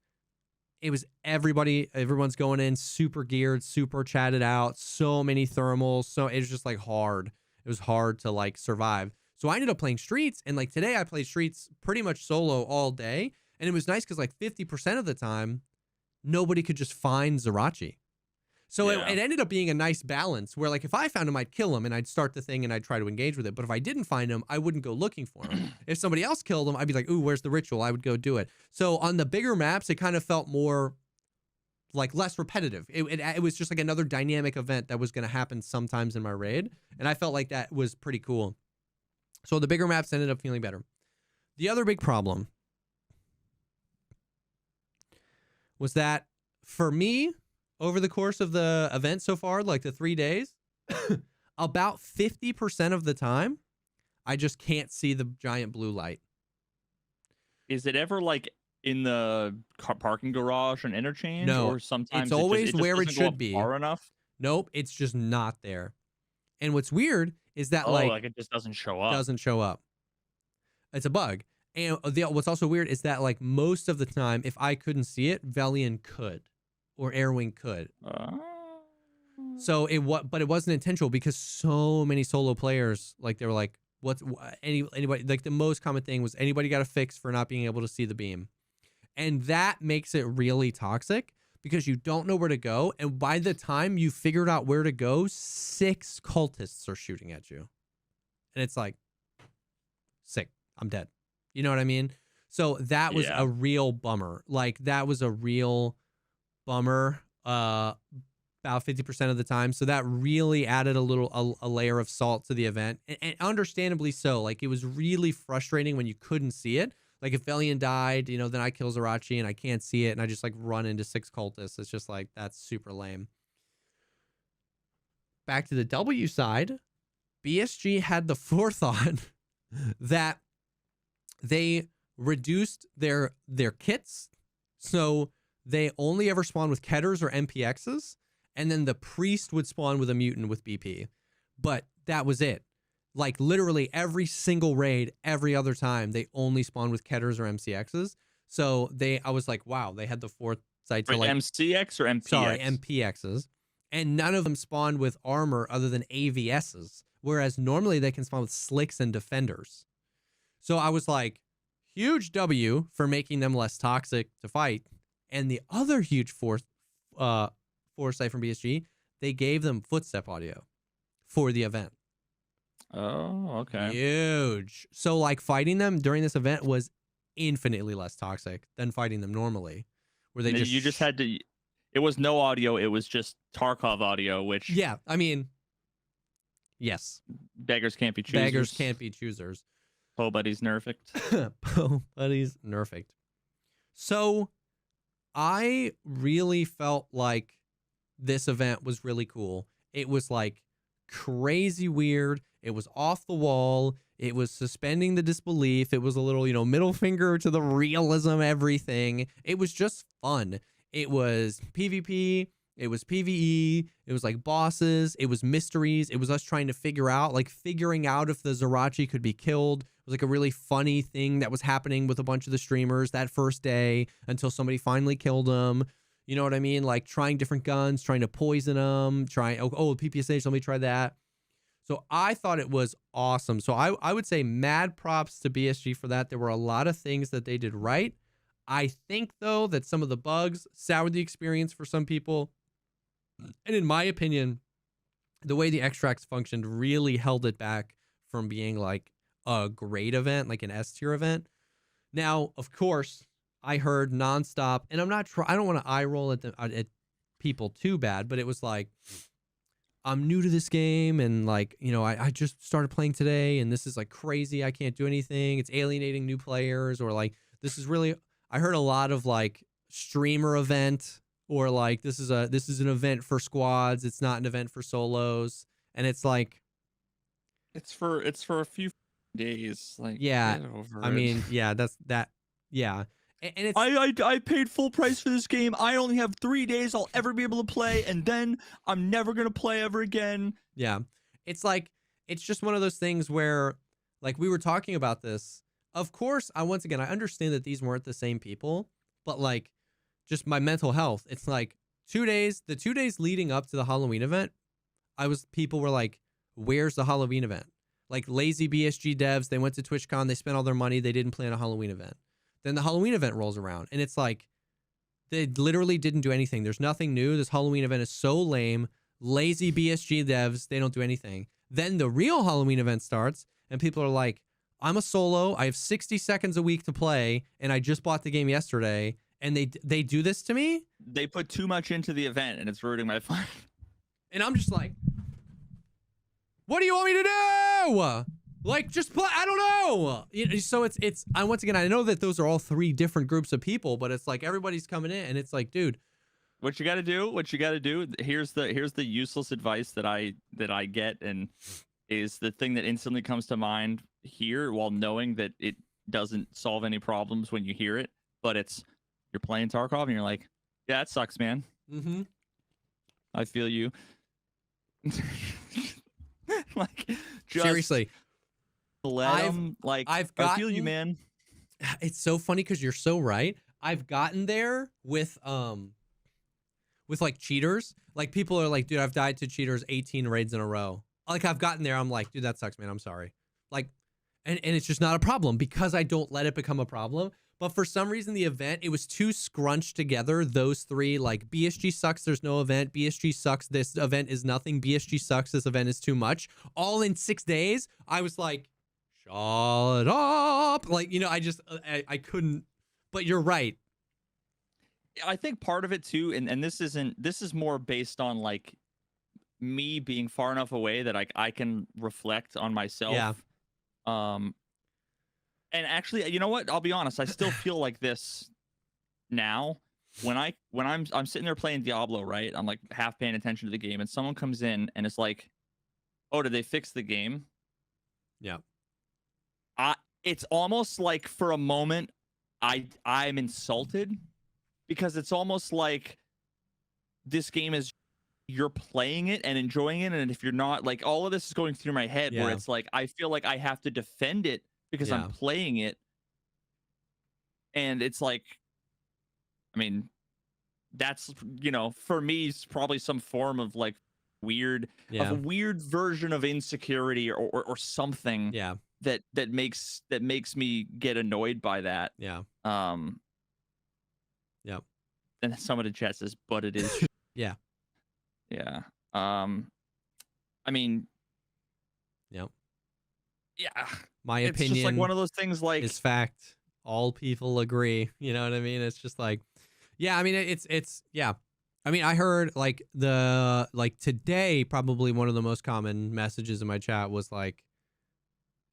it was everyone's going in super geared, super chatted out, so many thermals. So it was just like hard. It was hard to like survive. So I ended up playing streets, and like today I played streets pretty much solo all day. And it was nice because like 50% of the time, nobody could just find Zirachi. So it ended up being a nice balance where like if I found him, I'd kill him and I'd start the thing and I'd try to engage with it. But if I didn't find him, I wouldn't go looking for him. If somebody else killed him, I'd be like, ooh, where's the ritual? I would go do it. So on the bigger maps, it kind of felt more like less repetitive. It was just like another dynamic event that was going to happen sometimes in my raid. And I felt like that was pretty cool. So the bigger maps ended up feeling better. The other big problem was that for me, over the course of the event so far, like the 3 days, about 50% of the time, I just can't see the giant blue light.
Is it ever like in the parking garage and interchange?
No,
or sometimes
it's always where it should be.
Far enough?
Nope, it's just not there. And what's weird is that
like it just doesn't show up.
Doesn't show up. It's a bug. And what's also weird is that like most of the time, if I couldn't see it, Velian could. Or Airwing could. So but it wasn't intentional, because so many solo players, like they were like, anybody, like the most common thing was anybody got a fix for not being able to see the beam. And that makes it really toxic, because you don't know where to go. And by the time you figured out where to go, 6 cultists are shooting at you. And it's like, sick, I'm dead. You know what I mean? So that was a real bummer. Like that was a real bummer about 50% of the time. So that really added a layer of salt to the event, and understandably so. Like it was really frustrating when you couldn't see it. Like if Velian died, then I kill Zirachi and I can't see it, and I just like run into 6 cultists. It's just like, that's super lame. Back to the W side, BSG had the forethought that they reduced their kits. So they only ever spawn with Ketters or MPXs, and then the priest would spawn with a mutant with BP. But that was it. Like literally every single raid, every other time, they only spawn with Ketters or MCXs. So I was like, wow, they had the foresight to like
MCX or MPX?
Sorry, MPXs. And none of them spawned with armor other than AVSs, whereas normally they can spawn with slicks and defenders. So I was like, huge W for making them less toxic to fight. And the other huge foresight from BSG, they gave them footstep audio for the event.
Oh, okay.
Huge. So like fighting them during this event was infinitely less toxic than fighting them normally, where they
you just had to. It was no audio. It was just Tarkov audio, which
yeah, I mean, yes,
beggars can't be choosers.
Beggars can't be choosers.
Po buddies nerfect.
Po buddies nerfect. So I really felt like this event was really cool. It was like crazy weird. It was off the wall. It was suspending the disbelief. It was a little, middle finger to the realism, everything. It was just fun. It was PvP. It was PvE. It was like bosses. It was mysteries. It was us trying to figuring out if the Zerachi could be killed. It was like a really funny thing that was happening with a bunch of the streamers that first day until somebody finally killed them. You know what I mean? Like trying different guns, trying to poison them, PPSH, let me try that. So I thought it was awesome. So I would say mad props to BSG for that. There were a lot of things that they did right. I think, though, that some of the bugs soured the experience for some people. And in my opinion, the way the extracts functioned really held it back from being like a great event, like an S tier event. Now, of course, I heard nonstop, and I don't want to eye roll at people too bad, but it was like, I'm new to this game, and like, I just started playing today, and this is like crazy. I can't do anything. It's alienating new players, or like, this is really, I heard a lot of like streamer event, or like, this is an event for squads. It's not an event for solos. And it's like,
it's for a few days. Like,
yeah, I mean, yeah, that's that. Yeah. And it's,
I paid full price for this game. I only have 3 days I'll ever be able to play, and then I'm never gonna play ever again.
Yeah, it's like, it's just one of those things where, like, we were talking about this. Of course, I understand that these weren't the same people, but like, just my mental health. It's like the 2 days leading up to the Halloween event, people were like, "Where's the Halloween event?" Like lazy BSG devs, they went to TwitchCon, they spent all their money, they didn't plan a Halloween event. Then the Halloween event rolls around, and it's like, they literally didn't do anything. There's nothing new. This Halloween event is so lame. Lazy BSG devs, they don't do anything. Then the real Halloween event starts, and people are like, I'm a solo. I have 60 seconds a week to play, and I just bought the game yesterday, and they do this to me?
They put too much into the event, and it's ruining my fun.
And I'm just like, what do you want me to do? Like, just play. I don't know. So once again, I know that those are all 3 different groups of people, but it's like everybody's coming in, and it's like, dude,
what you got to do. Here's the useless advice that I get, and is the thing that instantly comes to mind here, while knowing that it doesn't solve any problems when you hear it, but you're playing Tarkov and you're like, yeah, that sucks, man.
Mm-hmm.
I feel you. Like,
seriously.
I feel you, man.
It's so funny because you're so right. I've gotten there with like cheaters. Like, people are like, dude, I've died to cheaters 18 raids in a row. Like, I've gotten there. I'm like, dude, that sucks, man. I'm sorry. Like, and it's just not a problem because I don't let it become a problem. But for some reason, the event, it was too scrunched together. Those 3, like, BSG sucks, there's no event. BSG sucks, this event is nothing. BSG sucks, this event is too much. All in 6 days, I was like, shut up. Like, I couldn't. But you're right.
I think part of it too, and this is more based on like me being far enough away that I can reflect on myself.
Yeah.
And actually, you know what? I'll be honest. I still feel like this now. When I'm sitting there playing Diablo, right? I'm like half paying attention to the game, and someone comes in and it's like, "Oh, did they fix the game?"
Yeah.
It's almost like for a moment, I'm insulted, because it's almost like this game is you're playing it and enjoying it, and if you're not, like, all of this is going through my head where it's like I feel like I have to defend it because I'm playing it, and it's like, I mean, that's, you know, for me, it's probably some form of like weird of a weird version of insecurity or something that makes me get annoyed by that. And someone in chat says, but it is
yeah
I mean,
my
it's
opinion
just like one of those things, like,
is fact. All people agree, you know what I mean? It's just like, I mean, it's I mean, I heard like today, probably one of the most common messages in my chat was like,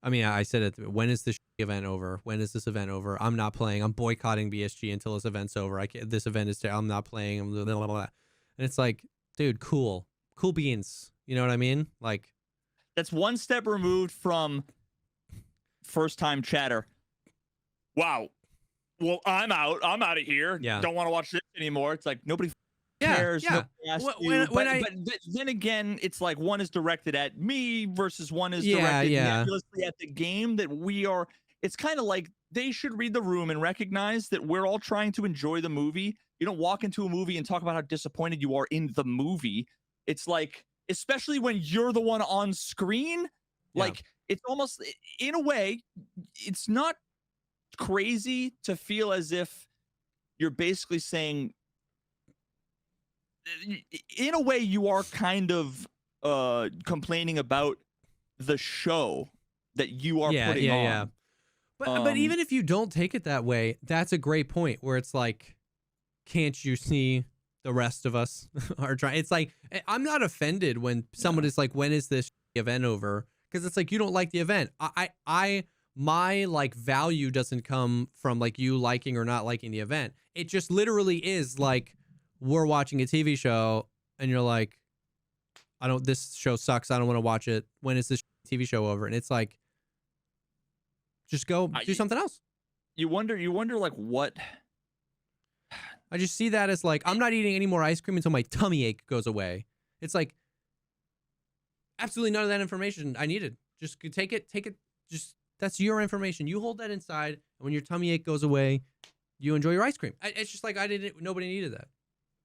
I mean, I said it, when is this event over? When is this event over? I'm not playing. I'm boycotting BSG until this event's over. This event is I'm not playing. I'm blah, blah, blah. And it's like, dude, cool beans. You know what I mean? Like,
that's one step removed from first time chatter. Wow. Well, I'm out of here. Don't want to watch this anymore. It's like nobody cares. But then again, it's like one is directed at me versus one is directed nebulously at the game that we are. It's kind of like they should read the room and recognize that we're all trying to enjoy the movie. You don't walk into a movie and talk about how disappointed you are in the movie. It's like, especially when you're the one on screen, like it's almost, in a way, it's not crazy to feel as if you're basically saying, in a way, you are kind of complaining about the show that you are putting on.
But even if you don't take it that way, that's a great point where it's like, can't you see the rest of us are trying? It's like, I'm not offended when someone is like, when is this event over? Because it's like, you don't like the event. My like value doesn't come from like you liking or not liking the event. It just literally is like, we're watching a TV show and you're like, this show sucks. I don't want to watch it. When is this TV show over? And it's like, just go do something else.
You wonder like what?
I just see that as like, I'm not eating any more ice cream until my tummy ache goes away. It's like, absolutely none of that information I needed. Just take it. Just, that's your information. You hold that inside, and when your tummy ache goes away, you enjoy your ice cream. It's just like, nobody needed that.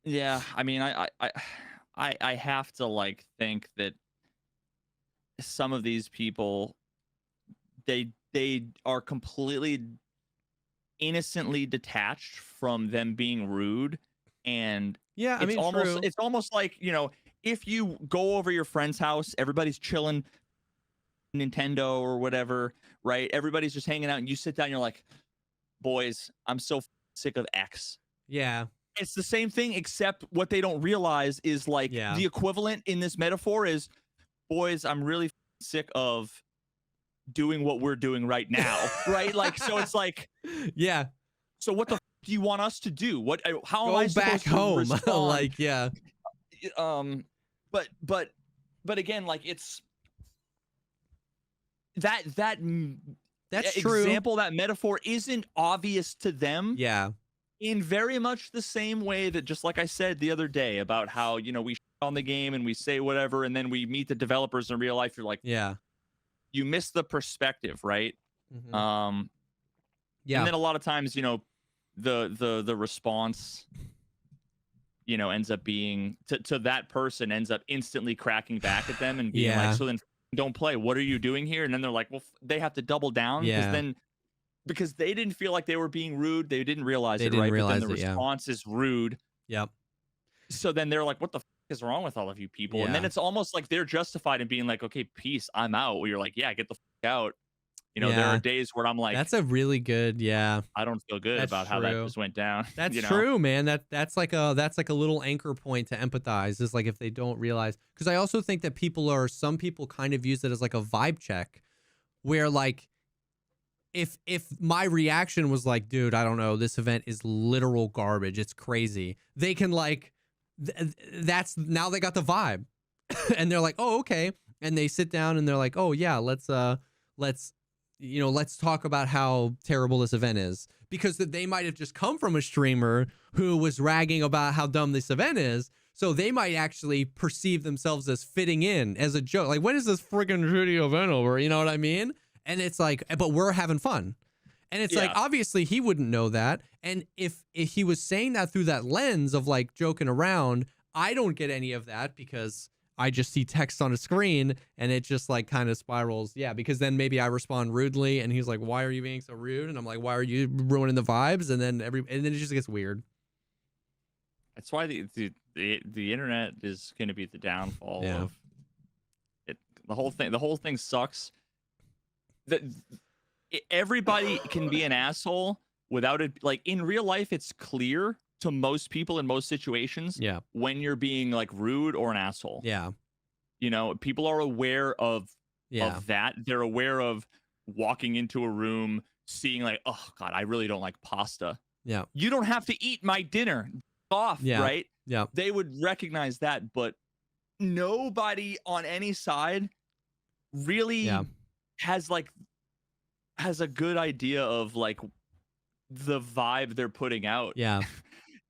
Yeah, I mean, I have to like think that some of these people, they are completely innocently detached from them being rude, and
I mean,
it's almost like, you know, if you go over your friend's house, everybody's chilling, Nintendo or whatever, right? Everybody's just hanging out, and you sit down, and you're like, boys, I'm so sick of X. It's the same thing, except what they don't realize is like the equivalent in this metaphor is, boys, I'm really sick of doing what we're doing right now, right? Like, so it's like, so what the do you want us to do? How am I supposed to respond?
Like,
but again, like, it's that's
true.
Example, that metaphor isn't obvious to them. In very much the same way that, just like I said the other day about how, you know, we on the game and we say whatever, and then we meet the developers in real life. You're like, you miss the perspective, right? And then a lot of times, you know, the response, you know, ends up being to that person ends up instantly cracking back at them and being like, so then don't play. What are you doing here? And then they're like, well, they have to double down because they didn't feel like they were being rude. They didn't realize it, right? But then the response is rude. So then they're like, what the is wrong with all of you people? And then it's almost like they're justified in being like, okay, peace, I'm out. Where you're like, yeah, get the out. You know, there are days where I'm like,
that's a really good, I
don't feel good about how that just went down.
That's true, man. That's like a little anchor point to empathize, is like if they don't realize. Because I also think that some people kind of use it as like a vibe check, where like, if my reaction was like, dude, I don't know, this event is literal garbage, it's crazy, they can like, that's, now they got the vibe. And they're like, oh, okay. And they sit down and they're like, oh yeah, let's let's talk about how terrible this event is, because they might have just come from a streamer who was ragging about how dumb this event is. So they might actually perceive themselves as fitting in as a joke. Like, when is this friggin' shitty event over? You know what I mean? And it's like, but we're having fun. And it's like, obviously he wouldn't know that. And if he was saying that through that lens of like joking around, I don't get any of that, because I just see text on a screen and it just like kind of spirals. Yeah, because then maybe I respond rudely and he's like, why are you being so rude? And I'm like, why are you ruining the vibes? And then it just gets weird.
That's why the internet is going to be the downfall of it. The whole thing sucks. Everybody can be an asshole without it. Like, in real life, it's clear to most people in most situations when you're being like rude or an asshole. People are aware of that. They're aware of walking into a room, seeing like, oh god, I really don't like pasta. You don't have to eat my dinner. Off, right? They would recognize that, but nobody on any side really has a good idea of like the vibe they're putting out. And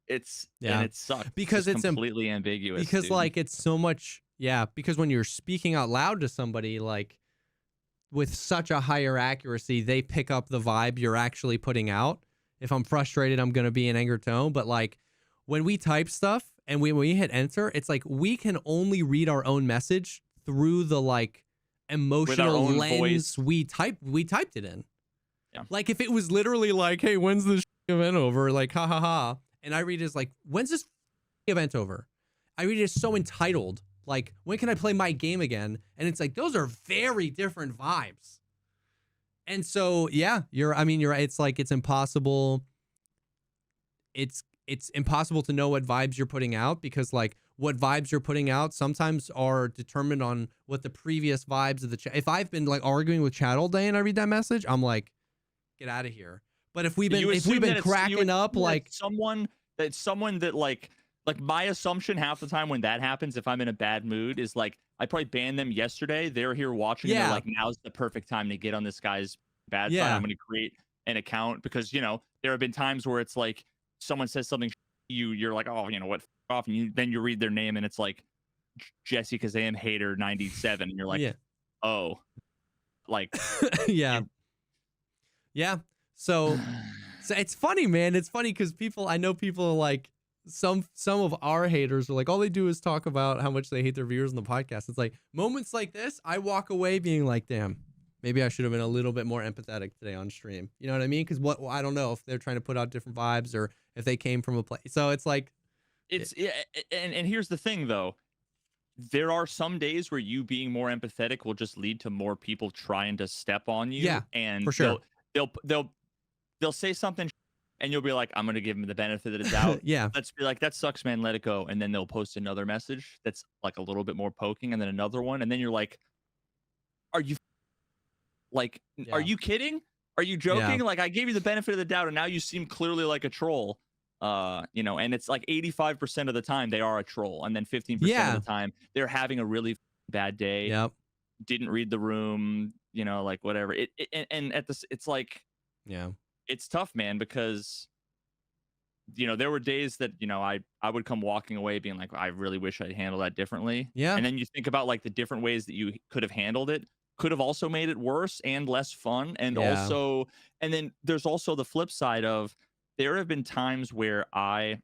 it sucks
because it's
completely ambiguous,
because like it's so much because when you're speaking out loud to somebody, like with such a higher accuracy, they pick up the vibe you're actually putting out. If I'm frustrated, I'm gonna be in anger tone, but like when we type stuff and when we hit enter, it's like we can only read our own message through the like emotional lens voice. we typed it in. Like if it was literally like, hey, when's this event over? Like, ha ha ha. And I read it as like, when's this event over? I read it as so entitled. Like, when can I play my game again? And it's like, those are very different vibes. And so, you're right. It's like, it's impossible. It's impossible to know what vibes you're putting out, because like what vibes you're putting out sometimes are determined on what the previous vibes of the chat. If I've been like arguing with chat all day and I read that message, I'm like, get out of here. But if we've been cracking up, like
someone that like my assumption half the time when that happens, if I'm in a bad mood, is like I probably banned them yesterday. They're here watching. And they're like, now's the perfect time to get on this guy's bad side. I'm going to create an account, because there have been times where it's like someone says something you're like, oh, what, off, and then you read their name and it's like Jesse Kazam hater 97, and you're like, oh, like
so it's funny, man. It's funny because I know people like some of our haters are like, all they do is talk about how much they hate their viewers on the podcast. It's like moments like this, I walk away being like, damn, maybe I should have been a little bit more empathetic today on stream. You know what I mean? Because I don't know if they're trying to put out different vibes or if they came from a place. So it's like,
and here's the thing though. There are some days where you being more empathetic will just lead to more people trying to step on you. And
for sure.
They'll say something and you'll be like, I'm going to give them the benefit of the doubt. Let's be like, that sucks, man. Let it go. And then they'll post another message that's like a little bit more poking, and then another one. And then you're like, are you kidding? Are you joking? Like, I gave you the benefit of the doubt and now you seem clearly like a troll. And it's like 85% of the time they are a troll. And then 15% of the time they're having a really bad day. Didn't read the room, like whatever. It's like, it's tough, man, because there were days that I would come walking away being like, I really wish I'd handled that differently. And then you think about like the different ways that you could have handled it, could have also made it worse and less fun. And then there's also the flip side of, there have been times where I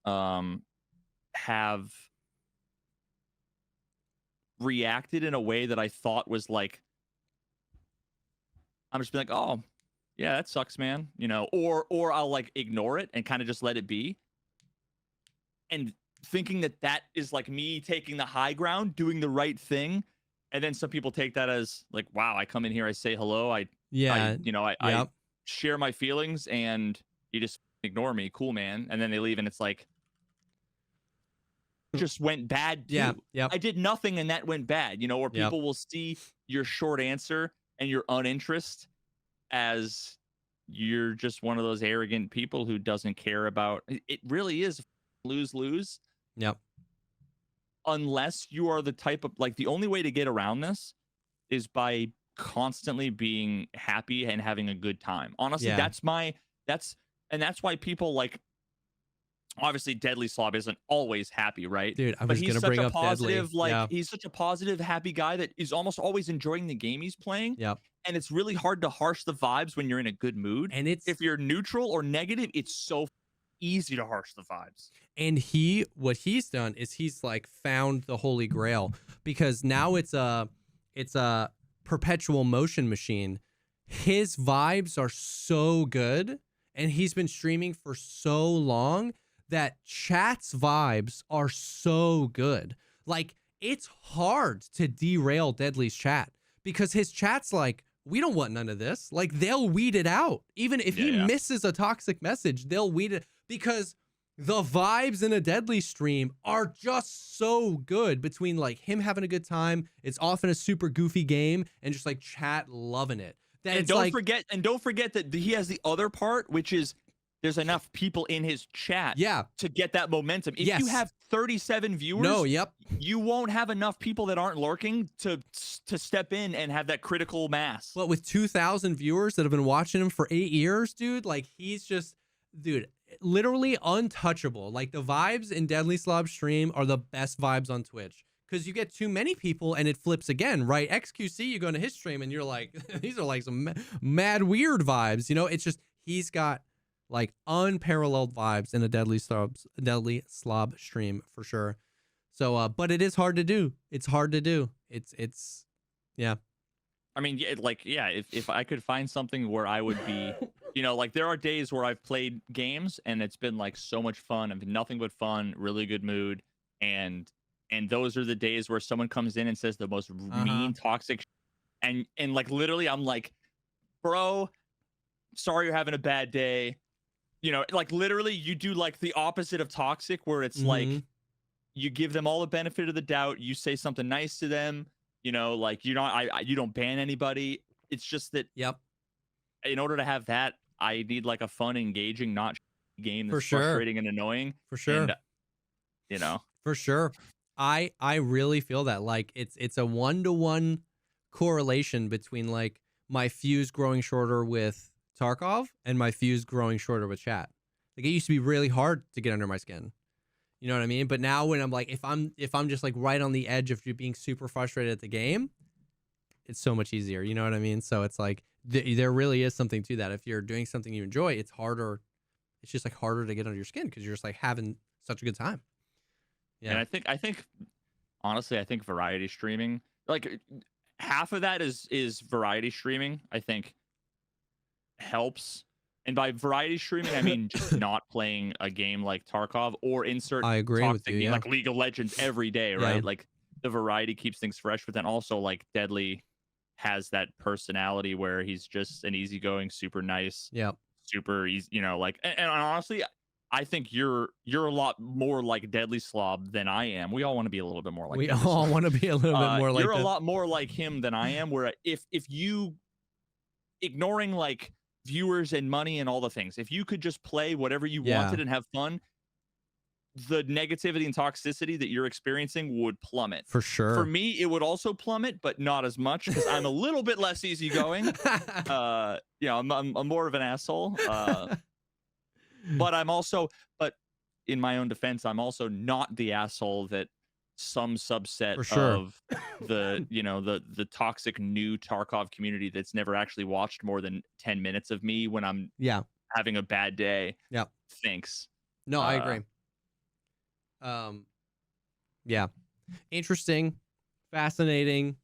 have reacted in a way that I thought was like, I'm just being like, oh, yeah, that sucks, man. Or I'll like ignore it and kind of just let it be. And thinking that is like me taking the high ground, doing the right thing. And then some people take that as like, wow, I come in here, I say hello. I share my feelings and you just ignore me. Cool, man. And then they leave and it's like, it just went bad too. I did nothing and that went bad, where people will see your short answer and your uninterest as you're just one of those arrogant people who doesn't care about it. Really is lose-lose. Unless you are the type of, like, the only way to get around this is by constantly being happy and having a good time. Honestly,
Yeah.
that's why people like, obviously Deadly Slob isn't always happy, right?
Dude, I
But
was
he's
gonna
such
bring
a
up Deadly.
positive, like
Yeah.
he's such a positive, happy guy that is almost always enjoying the game he's playing.
Yep.
And it's really hard to harsh the vibes when you're in a good mood.
And
if you're neutral or negative, it's so easy to harsh the vibes.
And what he's done is he's like found the holy grail, because now it's a perpetual motion machine. His vibes are so good, and he's been streaming for so long that chat's vibes are so good. Like, it's hard to derail Deadly's chat, because his chat's like, we don't want none of this. Like, they'll weed it out. Even if he misses a toxic message, they'll weed it, because the vibes in a Deadly stream are just so good, between like him having a good time, it's often a super goofy game, and just like chat loving it. That
and don't forget that he has the other part, which is there's enough people in his chat to get that momentum. If you have 37 viewers, you won't have enough people that aren't lurking to step in and have that critical mass.
But with 2,000 viewers that have been watching him for 8 years, dude, like he's just, dude, literally untouchable. Like, the vibes in Deadly Slob stream are the best vibes on Twitch, because you get too many people and it flips again, right? XQC, you go into his stream and you're like, these are like some mad weird vibes, you know? It's just, he's got like unparalleled vibes in a Deadly Slob stream for sure. So, but it is hard to do. It's hard to do. It's, yeah.
I mean, if I could find something where I would be, like there are days where I've played games and it's been like so much fun. I've been nothing but fun, really good mood. And those are the days where someone comes in and says the most mean, toxic, and like literally I'm like, bro, sorry you're having a bad day. Like literally you do like the opposite of toxic, where it's like you give them all the benefit of the doubt. You say something nice to them, like you don't ban anybody. It's just that in order to have that, I need like a fun, engaging, not game that's frustrating and annoying.
For sure.
And,
for sure. I really feel that, like it's a 1-to-1 correlation between like my fuse growing shorter with Tarkov and my fuse growing shorter with chat. Like, it used to be really hard to get under my skin. You know what I mean? But now when I'm like, if I'm just like right on the edge of being super frustrated at the game, it's so much easier. You know what I mean? So it's like there really is something to that. If you're doing something you enjoy, it's harder. It's just like harder to get under your skin, because you're just like having such a good time. Yeah.
And I think honestly, I think variety streaming, like half of that is variety streaming, I think helps. And by variety streaming, I mean just not playing a game like Tarkov or insert
I agree with you,
like League of Legends every day, right? Like the variety keeps things fresh, but then also like Deadly has that personality where he's just an easygoing, super nice, super easy, like, and honestly, I think you're a lot more like Deadly Slob than I am. We all want to be a little bit more like.
We all want to be a little bit more like.
You're a lot more like him than I am. Where if you, ignoring like viewers and money and all the things, if you could just play whatever you wanted and have fun, the negativity and toxicity that you're experiencing would plummet.
For sure.
For me, it would also plummet, but not as much, because I'm a little bit less easygoing. I'm more of an asshole. But in my own defense, I'm also not the asshole that some subset of the the toxic new Tarkov community that's never actually watched more than 10 minutes of me when I'm having a bad day thinks.
No, I agree. Interesting, fascinating,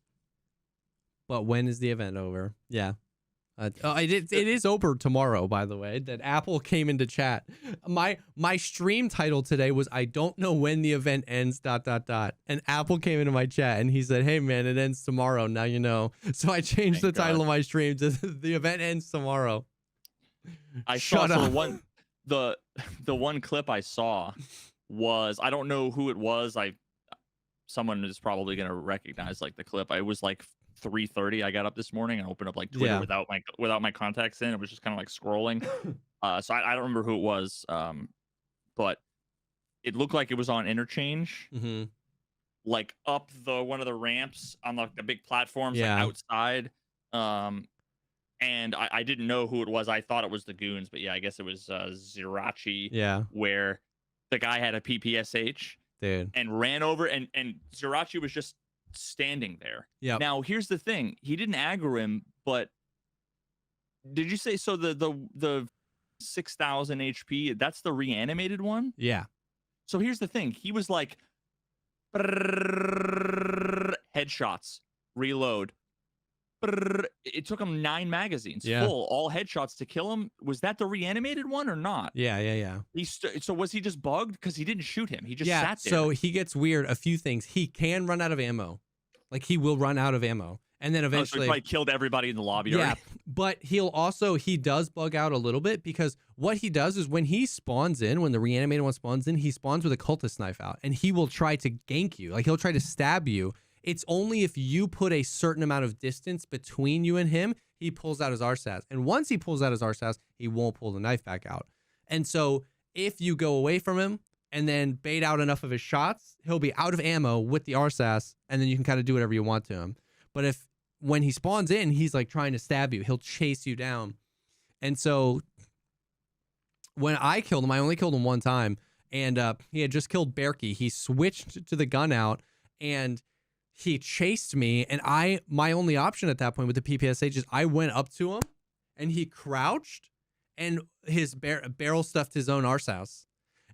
but when is the event over? It is over tomorrow, by the way. That Apple came into chat. My stream title today was, I don't know when the event ends, ... And Apple came into my chat and he said, hey man, it ends tomorrow, now you know. So I changed the title of my stream to the event ends tomorrow.
The one clip I saw was, I don't know who it was. Someone is probably gonna recognize like the clip. I was like 3:30. I got up this morning and opened up like Twitter without my contacts in. It was just kind of like scrolling. So I don't remember who it was. But it looked like it was on Interchange, like up one of the ramps on like the big platforms, like outside. And I didn't know who it was. I thought it was the goons, but yeah, I guess it was Zirachi.
Yeah.
Where the guy had a PPSH,
dude,
and ran over, and Zirachi was just standing there.
Yeah.
Now here's the thing: he didn't aggro him, but did you say so? The 6,000 HP, that's the reanimated one.
Yeah.
So here's the thing: he was like headshots, reload. It took him 9 magazines full, all headshots to kill him. Was that the reanimated one or not?
Yeah.
So was he just bugged because he didn't shoot him? He just sat there.
So he gets weird. A few things. He can run out of ammo. Like he will run out of ammo, and then eventually
so he probably killed everybody in the lobby.
Yeah,
already.
but he does bug out a little bit, because what he does is when he spawns in, when the reanimated one spawns in, he spawns with a cultist knife out, and he will try to gank you. Like he'll try to stab you. It's only if you put a certain amount of distance between you and him, he pulls out his RSAS. And once he pulls out his RSAS, he won't pull the knife back out. And so if you go away from him and then bait out enough of his shots, he'll be out of ammo with the RSAS, and then you can kind of do whatever you want to him. But when he spawns in, he's like trying to stab you. He'll chase you down. And so when I killed him, I only killed him one time, and he had just killed Berkey. He switched to the gun out, and he chased me, and my only option at that point with the PPSH is I went up to him, and he crouched, and his barrel stuffed his own arsehouse.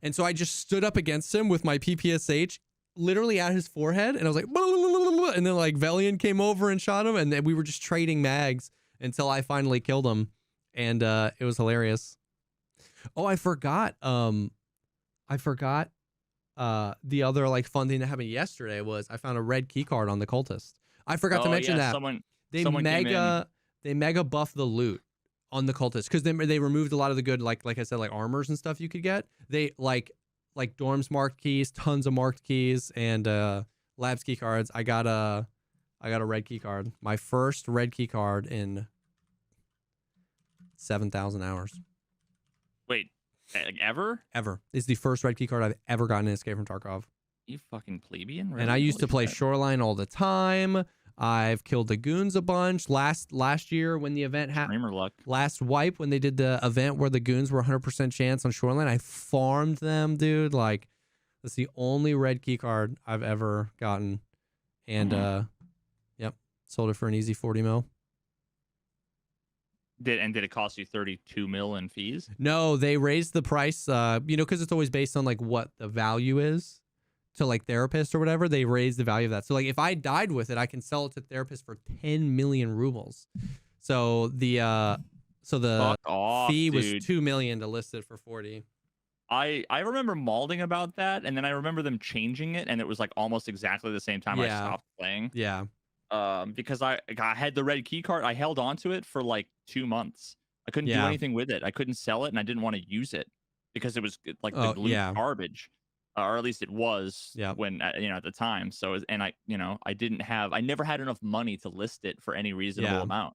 And so I just stood up against him with my PPSH literally at his forehead, and I was like, blah, blah, blah, blah, and then like Velian came over and shot him, and then we were just trading mags until I finally killed him, and it was hilarious. Oh, I forgot. The other like fun thing that happened yesterday was I found a red key card on the cultist. I forgot to mention that they mega buffed the loot on the cultist, because they removed a lot of the good like I said, like armors and stuff you could get. They like dorms marked keys, tons of marked keys, and labs key cards. I got a red key card. My first red key card in 7,000 hours.
Wait. Like ever?
Ever. It's the first red key card I've ever gotten in Escape from Tarkov.
You fucking plebeian. Really?
And I used to play Shoreline all the time. I've killed the goons a bunch. Last year when the event happened, last wipe when they did the event where the goons were 100% chance on Shoreline, I farmed them, dude. Like, that's the only red key card I've ever gotten. And yep, sold it for an easy 40 mil.
Did it cost you 32 mil in fees?
No, they raised the price, because it's always based on like what the value is to like therapists or whatever. They raised the value of that. So like if I died with it, I can sell it to therapists for 10 million rubles. So the fee was 2 million to list it for 40.
I remember malding about that, and then I remember them changing it, and it was like almost exactly the same time I stopped playing.
Yeah.
Because I had the red key card. I held onto it for like 2 months. I couldn't do anything with it. I couldn't sell it, and I didn't want to use it because it was like the loot garbage, or at least it was when at the time. So I never had enough money to list it for any reasonable amount.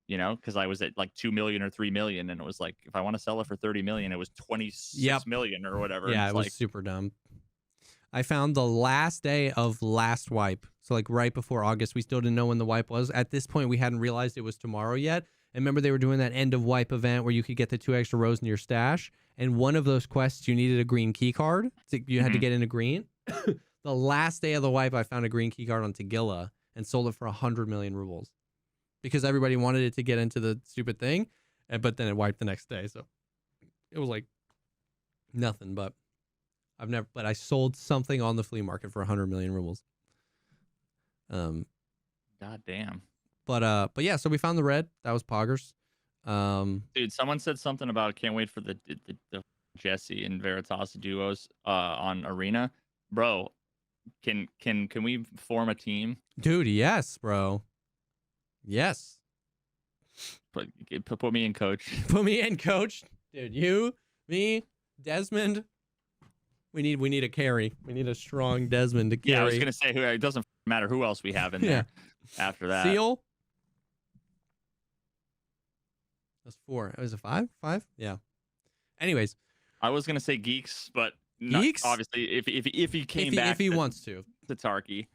Because I was at like 2 million or 3 million, and it was like if I want to sell it for 30 million, it was 26 million or whatever.
Yeah, it was super dumb. I found the last day of last wipe. So like right before August, we still didn't know when the wipe was. At this point, we hadn't realized it was tomorrow yet. And remember, they were doing that end of wipe event where you could get the 2 extra rows in your stash. And one of those quests, you needed a green key card. So you had to get into green. The last day of the wipe, I found a green key card on Tagilla and sold it for 100 million rubles because everybody wanted it to get into the stupid thing. But then it wiped the next day. So it was like nothing, but I sold something on the flea market for 100 million rubles.
God damn.
But yeah, so we found the red. That was poggers.
Dude, someone said something about can't wait for the Jesse and Veritas duos on Arena. Bro, can we form a team?
Dude, yes, bro. Yes.
Put me in, coach.
Put me in, coach. Dude, you, me, Desmond. We need a carry. We need a strong Desmond to carry.
Yeah, I was gonna say it doesn't matter who else we have in there after that.
Seal. That's 4. Was it 5? 5? Yeah. Anyways,
I was gonna say Geeks, but
Geeks?
Obviously, if he came back,
if he wants to,
Tarky.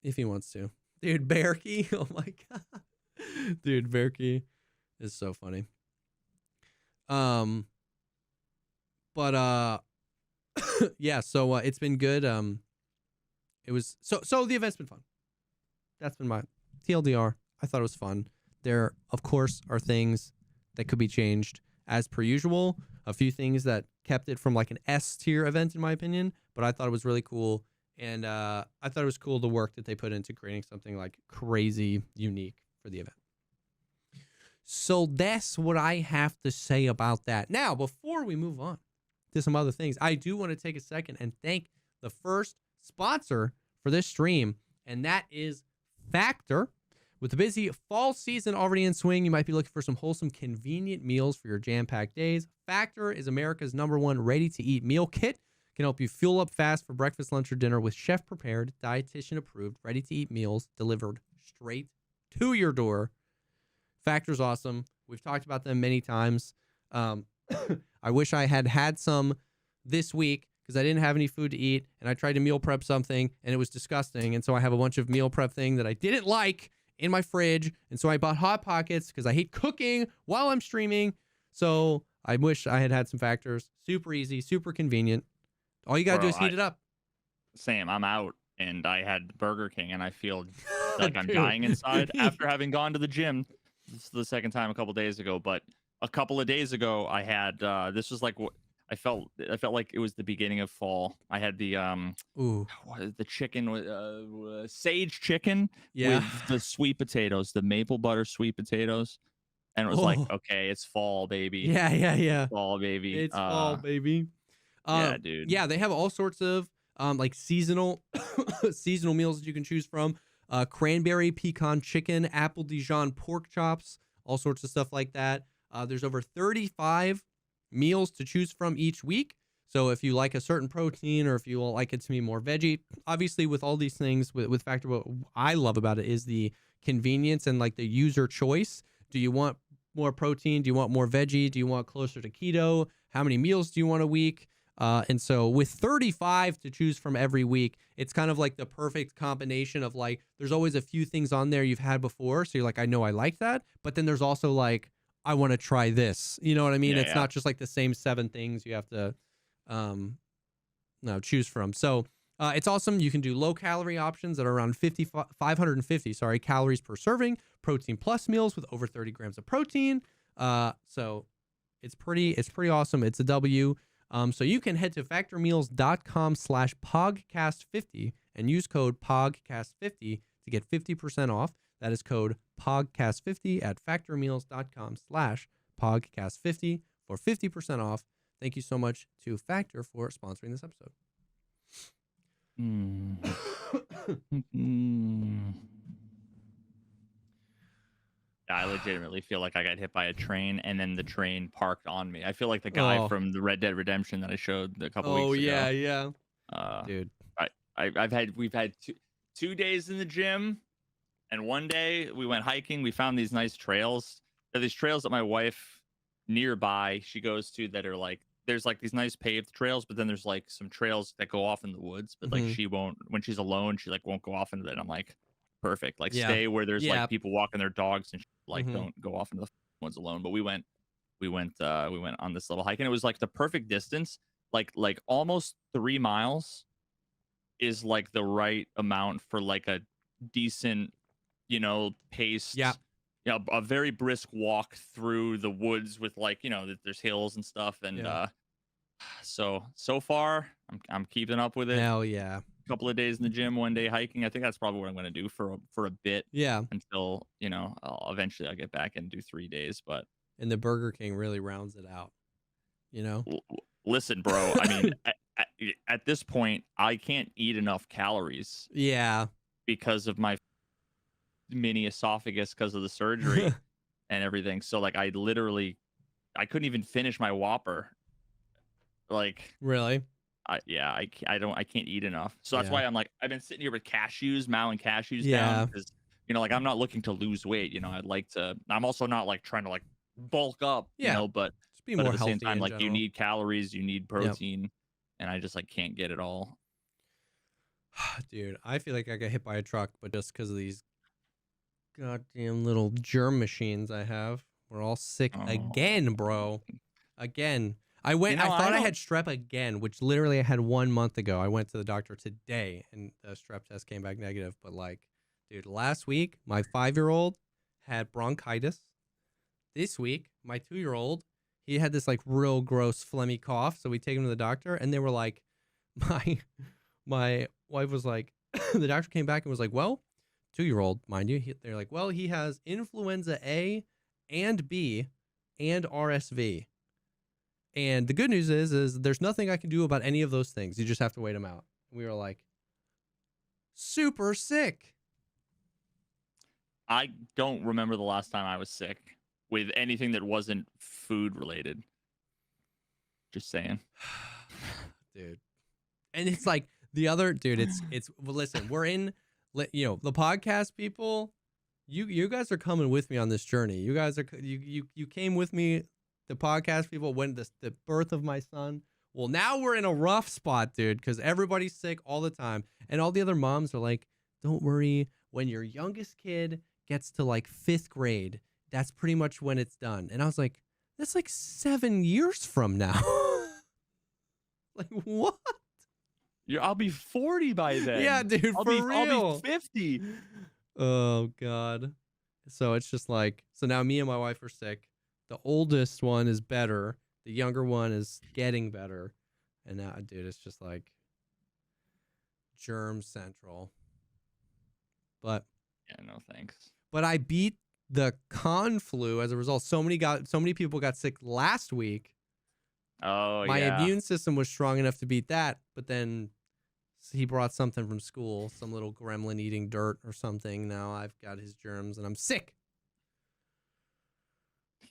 If he wants to, dude, Berkey. Oh my god. Dude, Berkey is so funny. Um, but yeah. So it's been good. It was so the event's been fun. That's been my TLDR. I thought it was fun. There, of course, are things that could be changed as per usual. A few things that kept it from like an S tier event, in my opinion. But I thought it was really cool. And I thought it was cool the work that they put into creating something like crazy unique for the event. So that's what I have to say about that. Now, before we move on to some other things, I do want to take a second and thank the first sponsor for this stream, and that is Factor. With the busy fall season already in swing, you might be looking for some wholesome, convenient meals for your jam-packed days. Factor is America's #1 ready-to-eat meal kit. It can help you fuel up fast for breakfast, lunch, or dinner with chef-prepared, dietitian-approved, ready-to-eat meals delivered straight to your door. Factor's awesome. We've talked about them many times. I wish I had some this week because I didn't have any food to eat, and I tried to meal prep something, and it was disgusting. And so I have a bunch of meal prep thing that I didn't like in my fridge, and so I bought Hot Pockets because I hate cooking while I'm streaming. So I wish I had some Factors. Super easy, super convenient. All you gotta do is heat it up.
Sam, I'm out, and I had Burger King, and I feel like I'm dying inside after having gone to the gym. This is the second time a couple days ago, but a couple of days ago I had this was like what I felt like it was the beginning of fall. I had the the chicken with sage chicken with the sweet potatoes, the maple butter sweet potatoes. And it was like, okay, it's fall, baby.
Yeah.
It's fall, baby.
It's fall, baby.
Yeah, dude.
Yeah, they have all sorts of like seasonal seasonal meals that you can choose from. Cranberry pecan chicken, apple Dijon pork chops, all sorts of stuff like that. There's over 35 meals to choose from each week. So if you like a certain protein or if you like it to be more veggie, obviously with all these things with Factor, what I love about it is the convenience and like the user choice. Do you want more protein? Do you want more veggie? Do you want closer to keto? How many meals do you want a week? And so with 35 to choose from every week, it's kind of like the perfect combination of like, there's always a few things on there you've had before. So you're like, I know I like that. But then there's also like, I want to try this. You know what I mean? It's not just like the same 7 things you have to choose from. So it's awesome. You can do low calorie options that are around 550 calories per serving, protein plus meals with over 30 grams of protein. So it's pretty awesome. It's a W. So you can head to factormeals.com/pogcast50 and use code pogcast50 to get 50% off. That is code pogcast50 at factormeals.com/pogcast50 for 50% off. Thank you so much to Factor for sponsoring this episode.
I legitimately feel like I got hit by a train and then the train parked on me. I feel like the guy from the Red Dead Redemption that I showed a couple weeks ago.
Oh yeah. Dude.
We've had 2 days in the gym, and one day we went hiking. We found these nice trails. There are these trails that my wife nearby she goes to that are like there's like these nice paved trails, but then there's like some trails that go off in the woods, but like she won't when she's alone, she like won't go off into that. I'm like, perfect. Like stay where there's like people walking their dogs and like don't go off into the woods alone. But we went on this little hike and it was like the perfect distance. Like almost 3 miles is like the right amount for like a decent, paced, a very brisk walk through the woods with like, there's hills and stuff. And so far I'm keeping up with it.
Hell yeah.
Couple of days in the gym, one day hiking. I think that's probably what I'm going to do for a bit.
Yeah.
Until, eventually I'll get back and do 3 days. But
and the Burger King really rounds it out,
Listen, bro. I mean, at this point, I can't eat enough calories.
Yeah.
Because of my mini esophagus because of the surgery and everything. So like I couldn't even finish my Whopper. Like
really?
I can't eat enough. So that's why I'm like, I've been sitting here with cashews, mowing cashews down because, like I'm not looking to lose weight. I'm also not like trying to like bulk up, but at the same time, like you need calories, you need protein, and I just like can't get it all.
Dude, I feel like I got hit by a truck, but just because of these goddamn little germ machines I have. We're all sick again, bro. Again. I thought I had strep again, which literally I had 1 month ago. I went to the doctor today and the strep test came back negative. But like, dude, last week my 5-year-old had bronchitis. This week, my 2-year-old, he had this like real gross phlegmy cough. So we take him to the doctor and they were like, my wife was like, the doctor came back and was like, well, 2-year-old, mind you, they're like, well, he has influenza A and B and RSV. And the good news is there's nothing I can do about any of those things. You just have to wait them out. We were like, super sick.
I don't remember the last time I was sick with anything that wasn't food related. Just saying.
Dude. And it's like the other, dude, it's well, listen, we're in, the podcast people, you guys are coming with me on this journey. You guys are, you came with me. The podcast people, when the birth of my son. Well, now we're in a rough spot, dude, because everybody's sick all the time. And all the other moms are like, don't worry. When your youngest kid gets to like 5th grade, that's pretty much when it's done. And I was like, that's like 7 years from now. Like, what?
I'll be 40 by then.
Yeah, dude, for real.
I'll be 50.
Oh, God. So it's just like, so now me and my wife are sick. The oldest one is better. The younger one is getting better. And now, dude, it's just like germ central. But
yeah, no thanks.
But I beat the con flu as a result. So many people got sick last week.
Oh,
My immune system was strong enough to beat that, but then he brought something from school, some little gremlin eating dirt or something. Now I've got his germs and I'm sick.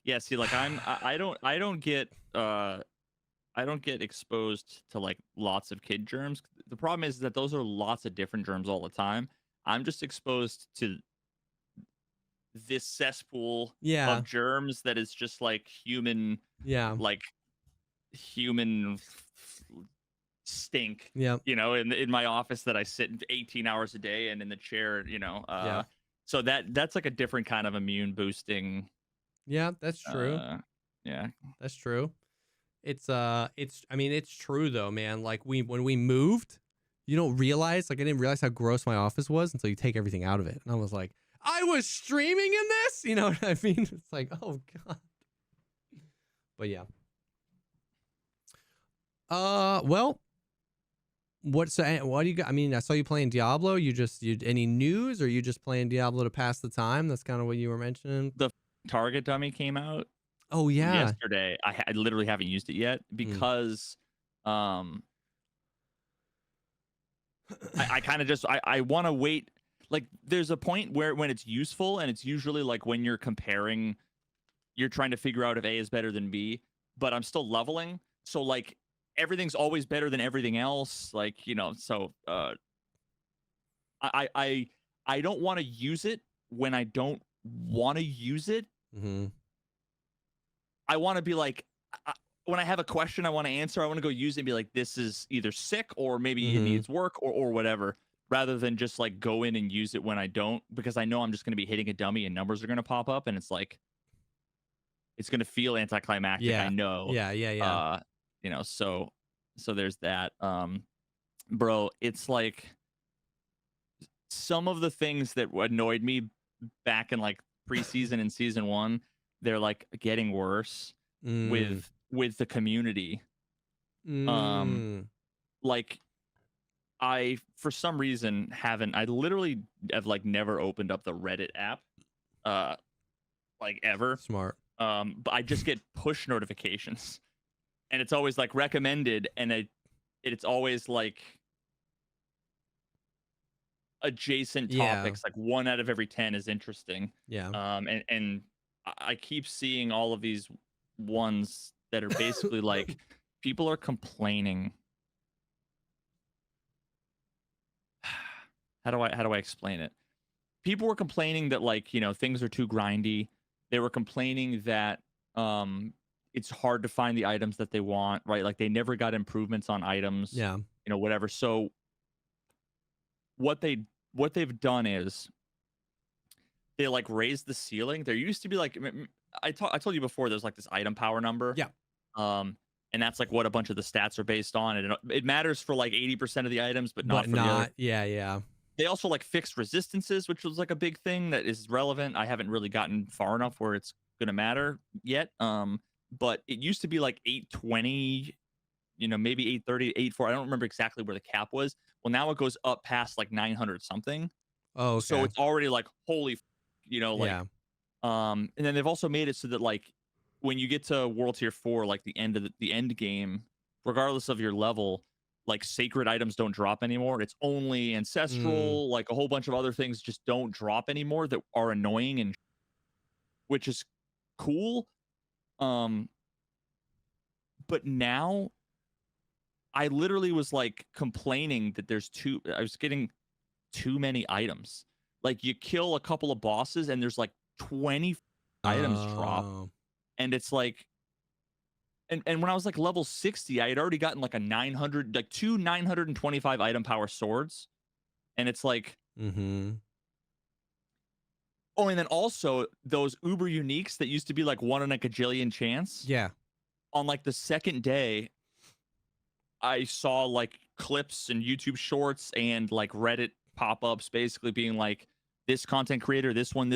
Yeah, see, like I don't get exposed to like lots of kid germs. The problem is that those are lots of different germs all the time. I'm just exposed to this cesspool of germs that is just like human stink.
Yeah.
In my office that I sit 18 hours a day and in the chair, so that's like a different kind of immune boosting.
Yeah, that's true.
Yeah,
that's true. It's true though, man. Like when we moved, you don't realize, like I didn't realize how gross my office was until you take everything out of it. And I was like, I was streaming in this? You know what I mean? It's like, oh God. But yeah. Well, what do you got? I mean, I saw you playing Diablo. You any news, or you just playing Diablo to pass the time? That's kind of what you were mentioning.
The Target dummy came out.
Oh yeah,
yesterday. I literally haven't used it yet because I kind of just I want to wait. Like there's a point where when it's useful, and it's usually like when you're comparing, you're trying to figure out if A is better than B, but I'm still leveling. So like everything's always better than everything else. Like, so I don't want to use it when I don't want to use it.
Mm-hmm.
I want to be like, when I have a question I want to answer, I want to go use it and be like, this is either sick or maybe it needs work or whatever, rather than just like go in and use it when I don't, because I know I'm just going to be hitting a dummy and numbers are going to pop up and it's like, it's going to feel anticlimactic.
Yeah.
I know.
Yeah.
So there's that. Bro, it's like some of the things that annoyed me back in like preseason and season 1, they're like getting worse with the community. Like I for some reason I literally have like never opened up the Reddit app like ever.
Smart.
But I just get push notifications and it's always like recommended, and it's always like adjacent topics. Like 1 out of every 10 is interesting. And I keep seeing all of these ones that are basically like people are complaining. How do I explain it? People were complaining that like, things are too grindy. They were complaining that it's hard to find the items that they want, right? Like they never got improvements on items.
Yeah.
Whatever. So what they've done is they like raised the ceiling. There used to be like I told you before, there's like this item power number.
Yeah.
And that's like what a bunch of the stats are based on, and it matters for like 80% of the items, but not for the other.
Yeah.
They also like fixed resistances, which was like a big thing that is relevant. I haven't really gotten far enough where it's gonna matter yet. But it used to be like 820, maybe 830, 840. I don't remember exactly where the cap was. Well, now it goes up past like 900 something.
Oh, okay.
So it's already like holy, like
yeah.
And then they've also made it so that like when you get to World Tier 4, like the end of the end game, regardless of your level, like sacred items don't drop anymore. It's only ancestral, like a whole bunch of other things just don't drop anymore that are annoying, and which is cool. But now I literally was like complaining that I was getting too many items. Like you kill a couple of bosses and there's like 20 items drop. And it's like, and when I was like level 60, I had already gotten like two 925 item power swords. And it's like, oh, and then also those uber uniques that used to be like 1 in a gajillion chance.
Yeah.
On like the second day, I saw like clips and YouTube shorts and like Reddit pop-ups basically being like, this content creator, this one,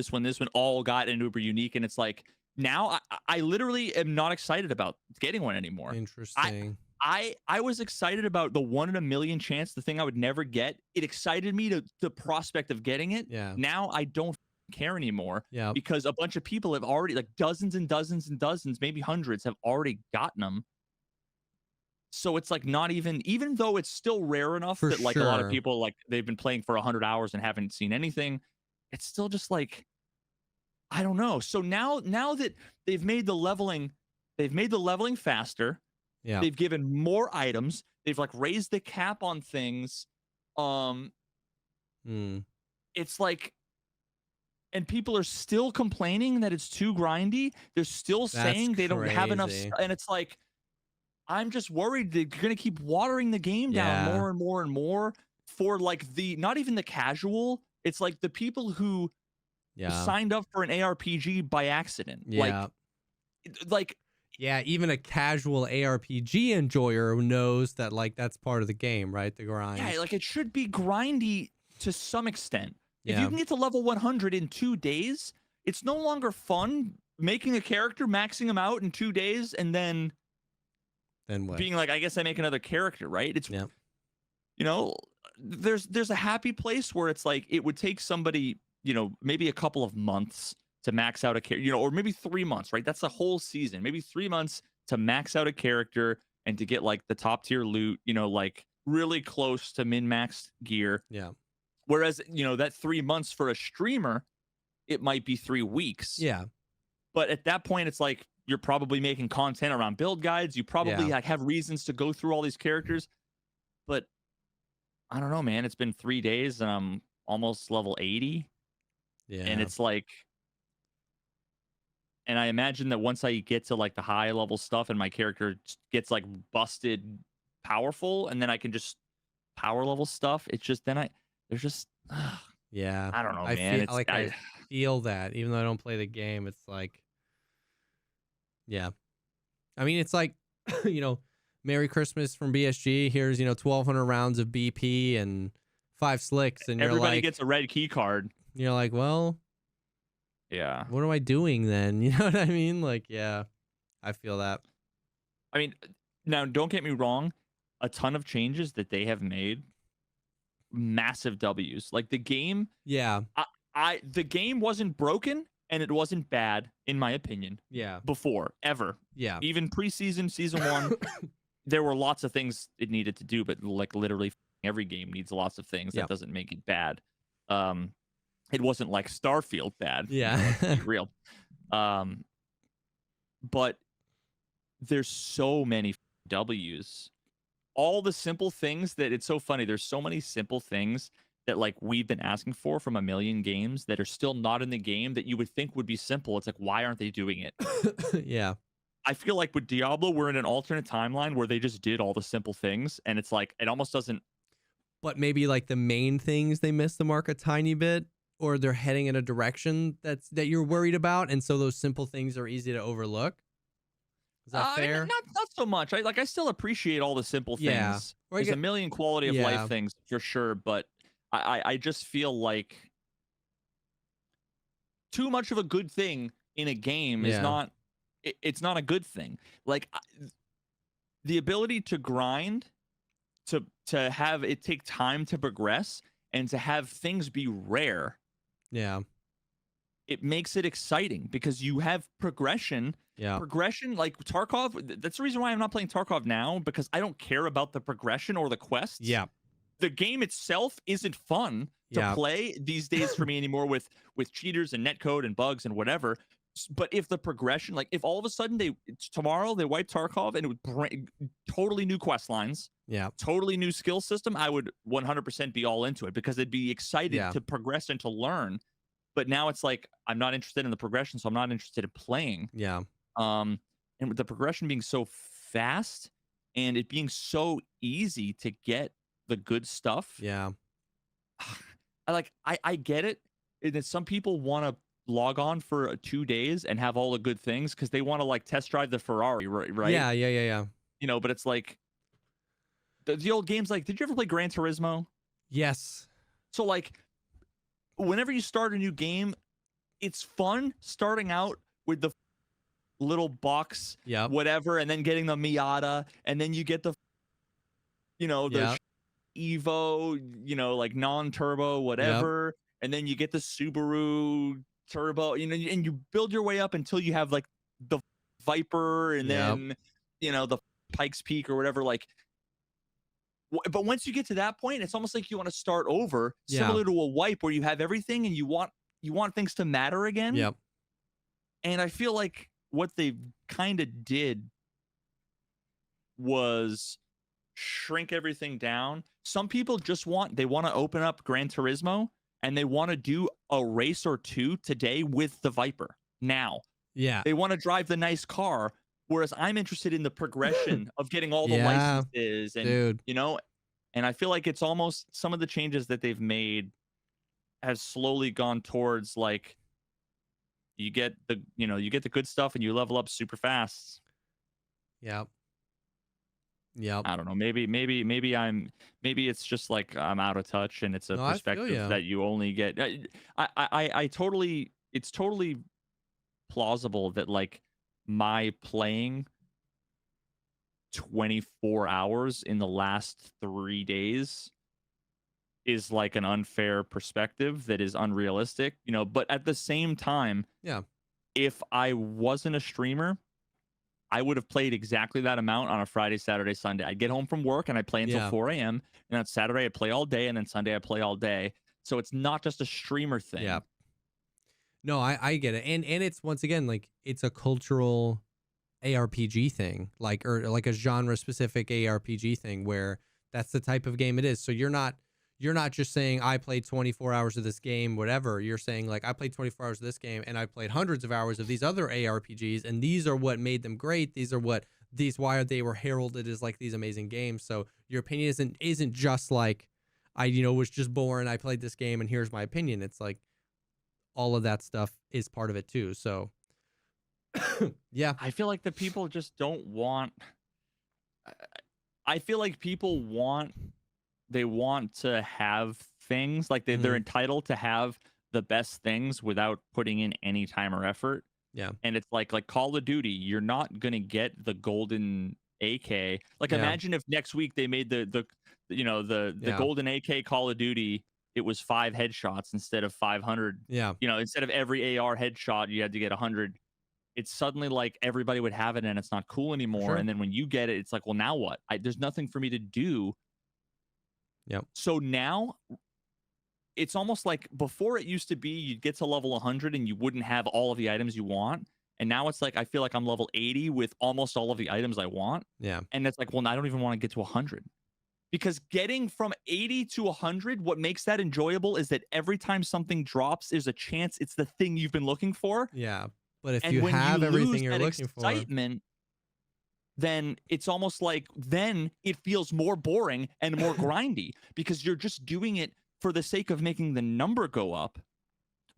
all got an uber unique. And it's like, now I literally am not excited about getting one anymore.
Interesting.
I was excited about the 1 in a million chance, the thing I would never get. It excited me to the prospect of getting it.
Yeah.
Now I don't care anymore.
Yeah.
Because a bunch of people have already, like dozens and dozens and dozens, maybe hundreds, have already gotten them. So it's like not even though it's still rare enough that like a lot of people, like they've been playing for 100 hours and haven't seen anything, it's still just like, I don't know. So now that they've made the leveling faster,
yeah,
they've given more items, they've like raised the cap on things. It's like, and people are still complaining that it's too grindy. They're still saying they don't have enough, and it's like, I'm just worried they're gonna keep watering the game down more and more and more for like not even the casual. It's like the people who signed up for an ARPG by accident. Like
even a casual ARPG enjoyer knows that like that's part of the game, right? The grind.
Yeah, like it should be grindy to some extent.
Yeah.
If you can get to level 100 in 2 days, it's no longer fun making a character, maxing them out in 2 days, and then
what?
Being like, I guess I make another character, right? It's there's a happy place where it's like it would take somebody, maybe a couple of months to max out a character, or maybe 3 months, right? That's a whole season, maybe 3 months to max out a character and to get like the top tier loot, like really close to min-maxed gear.
Yeah.
Whereas, that 3 months for a streamer, it might be 3 weeks.
Yeah.
But at that point, it's like you're probably making content around build guides. You probably like have reasons to go through all these characters. But I don't know, man. It's been 3 days and I'm almost level 80.
Yeah.
And it's like, and I imagine that once I get to like the high level stuff and my character gets like busted powerful, and then I can just power level stuff, it's just there's just
yeah.
I don't know, man.
I feel that even though I don't play the game, it's like, yeah. I mean, it's like, Merry Christmas from BSG. Here's, 1,200 rounds of BP and 5 slicks. And
everybody gets a red key card.
You're like, well,
yeah.
What am I doing then? You know what I mean? Like, yeah, I feel that.
I mean, now don't get me wrong. A ton of changes that they have made. Massive W's. Like the game.
Yeah.
The game wasn't broken. And it wasn't bad, in my opinion.
Yeah.
Before, ever.
Yeah.
Even preseason, season 1, there were lots of things it needed to do, but like literally every game needs lots of things. That doesn't make it bad. It wasn't like Starfield bad.
Yeah.
Let's be real. But there's so many W's. All the simple things that it's so funny. There's so many simple things that like we've been asking for from a million games that are still not in the game that you would think would be simple. It's like, why aren't they doing it?
Yeah.
I feel like with Diablo, we're in an alternate timeline where they just did all the simple things, and it's like, it almost doesn't.
But maybe like the main things they missed the mark a tiny bit. or they're heading in a direction that you're worried about, and so those simple things are easy to overlook. Is that fair?
Not so much. I still appreciate all the simple things. There's a million quality of life things for sure, but I just feel like too much of a good thing in a game is not. It's not a good thing. Like the ability to grind, to have it take time to progress, and to have things be rare.
Yeah.
It makes it exciting because you have progression.
Yeah.
Progression, like Tarkov, that's the reason why I'm not playing Tarkov now, because I don't care about the progression or the quests.
Yeah.
The game itself isn't fun to play these days for me anymore with cheaters and netcode and bugs and whatever. But if the progression, like if all of a sudden tomorrow they wipe Tarkov and it would bring totally new quest lines, totally new skill system, I would 100% be all into it because they'd be excited to progress and to learn. But now it's like I'm not interested in the progression, so I'm not interested in playing.
Yeah.
And with the progression being so fast and it being so easy to get the good stuff.
Yeah.
I get it. And then some people want to log on for 2 days and have all the good things because they want to like test drive the Ferrari, right?
Yeah.
You know, but it's like the old games. Like, did you ever play Gran Turismo?
Yes.
So like, whenever you start a new game, it's fun starting out with the little box, whatever, and then getting the Miata, and then you get the, the Evo, like non-turbo, whatever, and then you get the Subaru turbo, and you build your way up until you have like the Viper, and then the Pikes Peak or whatever. Like, but once you get to that point, it's almost like you want to start over, similar to a wipe where you have everything and you want things to matter again.
Yep.
And I feel like what they kind of did was shrink everything down. Some people just want to open up Gran Turismo and they want to do a race or two today with the Viper now.
Yeah.
They want to drive the nice car, whereas I'm interested in the progression of getting all the licenses and and I feel like it's almost some of the changes that they've made has slowly gone towards like you get the good stuff and you level up super fast.
Yep.
I don't know. Maybe it's just like I'm out of touch and it's a perspective that you only get. It's totally plausible that like my playing 24 hours in the last 3 days is like an unfair perspective that is unrealistic, but at the same time, if I wasn't a streamer, I would have played exactly that amount on a Friday, Saturday, Sunday. I'd get home from work and I'd play until 4 a.m. And on Saturday I'd play all day, and then Sunday I'd play all day. So it's not just a streamer thing.
Yeah. No, I get it. And it's, once again, like it's a cultural ARPG thing, or a genre specific ARPG thing where that's the type of game it is. So you're not just saying I played 24 hours of this game, whatever. You're saying like I played 24 hours of this game and I played hundreds of hours of these other ARPGs, and these are what made them great. These are why they were heralded as like these amazing games. So your opinion isn't just like I was just bored, I played this game and here's my opinion. It's like all of that stuff is part of it too. So yeah,
I feel like the people just don't want. I feel like people want to have things like they're entitled to have the best things without putting in any time or effort.
Yeah.
And it's like Call of Duty, you're not going to get the golden AK. Like imagine if next week they made the golden AK Call of Duty, it was 5 headshots instead of 500.
Yeah.
Instead of every AR headshot you had to get 100. It's suddenly like everybody would have it and it's not cool anymore.
Sure.
And then when you get it, it's like, well, now what? There's nothing for me to do.
Yep.
So now it's almost like before it used to be you'd get to level 100 and you wouldn't have all of the items you want. And now it's like I feel like I'm level 80 with almost all of the items I want.
Yeah.
And it's like, well, I don't even want to get to 100. Because getting from 80 to 100, what makes that enjoyable is that every time something drops, there's a chance it's the thing you've been looking for.
Yeah. But if you have everything you're looking for,
then it's almost like then it feels more boring and more grindy because you're just doing it for the sake of making the number go up.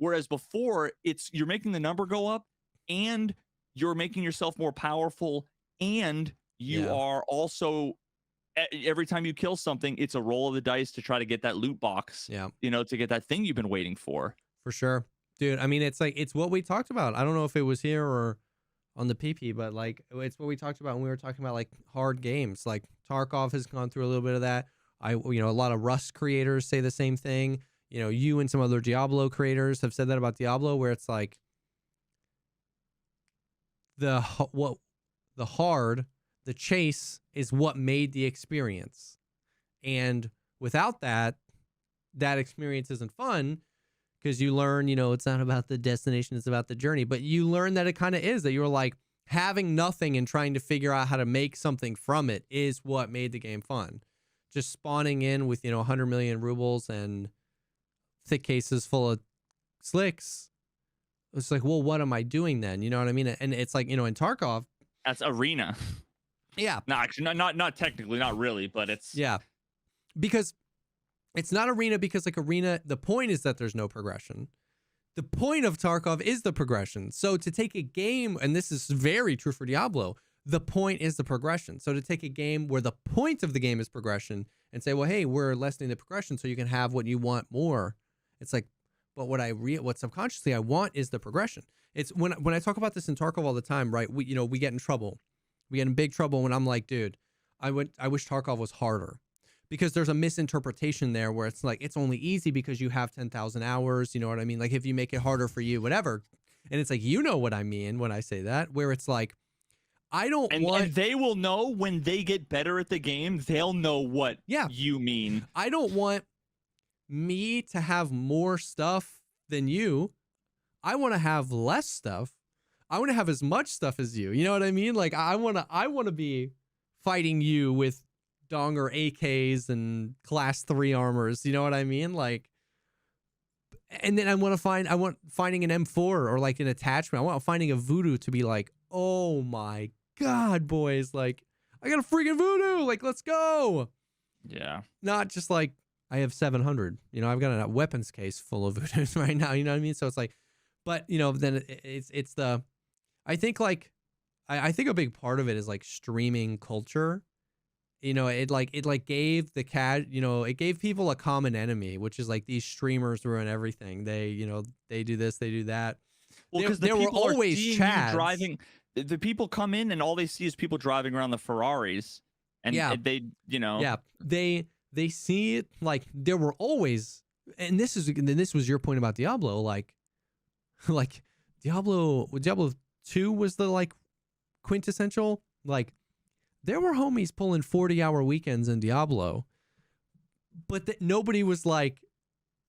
Whereas before, you're making the number go up, and you're making yourself more powerful, and you are also, every time you kill something, it's a roll of the dice to try to get that loot box.
Yeah.
To get that thing you've been waiting for.
For sure, dude. I mean, it's what we talked about. I don't know if it was here or on the PP, but like it's what we talked about when we were talking about like hard games. Like Tarkov has gone through a little bit of that. A lot of Rust creators say the same thing. You and some other Diablo creators have said that about Diablo, where it's like the chase is what made the experience, and without that experience isn't fun. Because you learn, it's not about the destination, it's about the journey. But you learn that it kind of is, that you're like having nothing and trying to figure out how to make something from it is what made the game fun. Just spawning in with, 100 million rubles and thick cases full of slicks. It's like, well, what am I doing then? You know what I mean? And it's like, in Tarkov.
That's arena.
Yeah.
No, actually, not technically, not really, but it's.
Yeah. Because it's not arena, because like arena, the point is that there's no progression. The point of Tarkov is the progression. So to take a game, and this is very true for Diablo, the point is the progression. So to take a game where the point of the game is progression and say, well, hey, we're lessening the progression so you can have what you want more. It's like, but what subconsciously I want is the progression. It's when I talk about this in Tarkov all the time, right? We get in trouble. We get in big trouble when I'm like, dude, I wish Tarkov was harder. Because there's a misinterpretation there where it's like, it's only easy because you have 10,000 hours. You know what I mean? Like if you make it harder for you, whatever. And it's like, you know what I mean when I say that, where it's like, I don't want.
And they will know when they get better at the game, they'll know what you mean.
I don't want me to have more stuff than you. I want to have less stuff. I want to have as much stuff as you. You know what I mean? Like I want to be fighting you with Donger AKs and class 3 armors, you know what I mean? Like, and then I want finding an M4 or like an attachment. I want finding a voodoo to be like, oh my God, boys, like I got a freaking voodoo, like let's go.
Yeah.
Not just like I have 700, I've got a weapons case full of voodoos right now, you know what I mean? So it's like, but then it's the, I think like, I think a big part of it is like streaming culture. It gave it gave people a common enemy, which is like these streamers ruin everything. They do this, they do that.
Well, because there were always Chads driving. The people come in and all they see is people driving around the Ferraris, and
they see it. Like there were always, and this was your point about Diablo. Like Diablo 2 was the like quintessential like. There were homies pulling 40-hour weekends in Diablo, but nobody was like,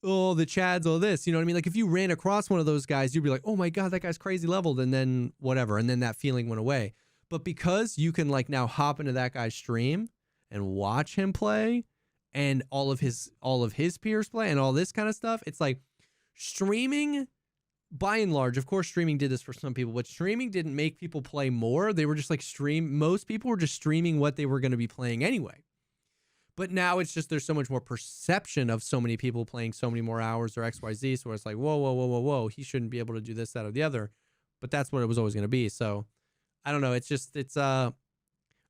oh, the Chads, oh, this. You know what I mean? Like, if you ran across one of those guys, you'd be like, oh, my God, that guy's crazy leveled, and then whatever, and then that feeling went away. But because you can, like, now hop into that guy's stream and watch him play and all of his peers play and all this kind of stuff, it's like streaming... By and large, of course, streaming did this for some people, but streaming didn't make people play more. They were just like most people were just streaming what they were going to be playing anyway. But now it's just there's so much more perception of so many people playing so many more hours or XYZ. So it's like, whoa. He shouldn't be able to do this, that, or the other. But that's what it was always going to be. So I don't know.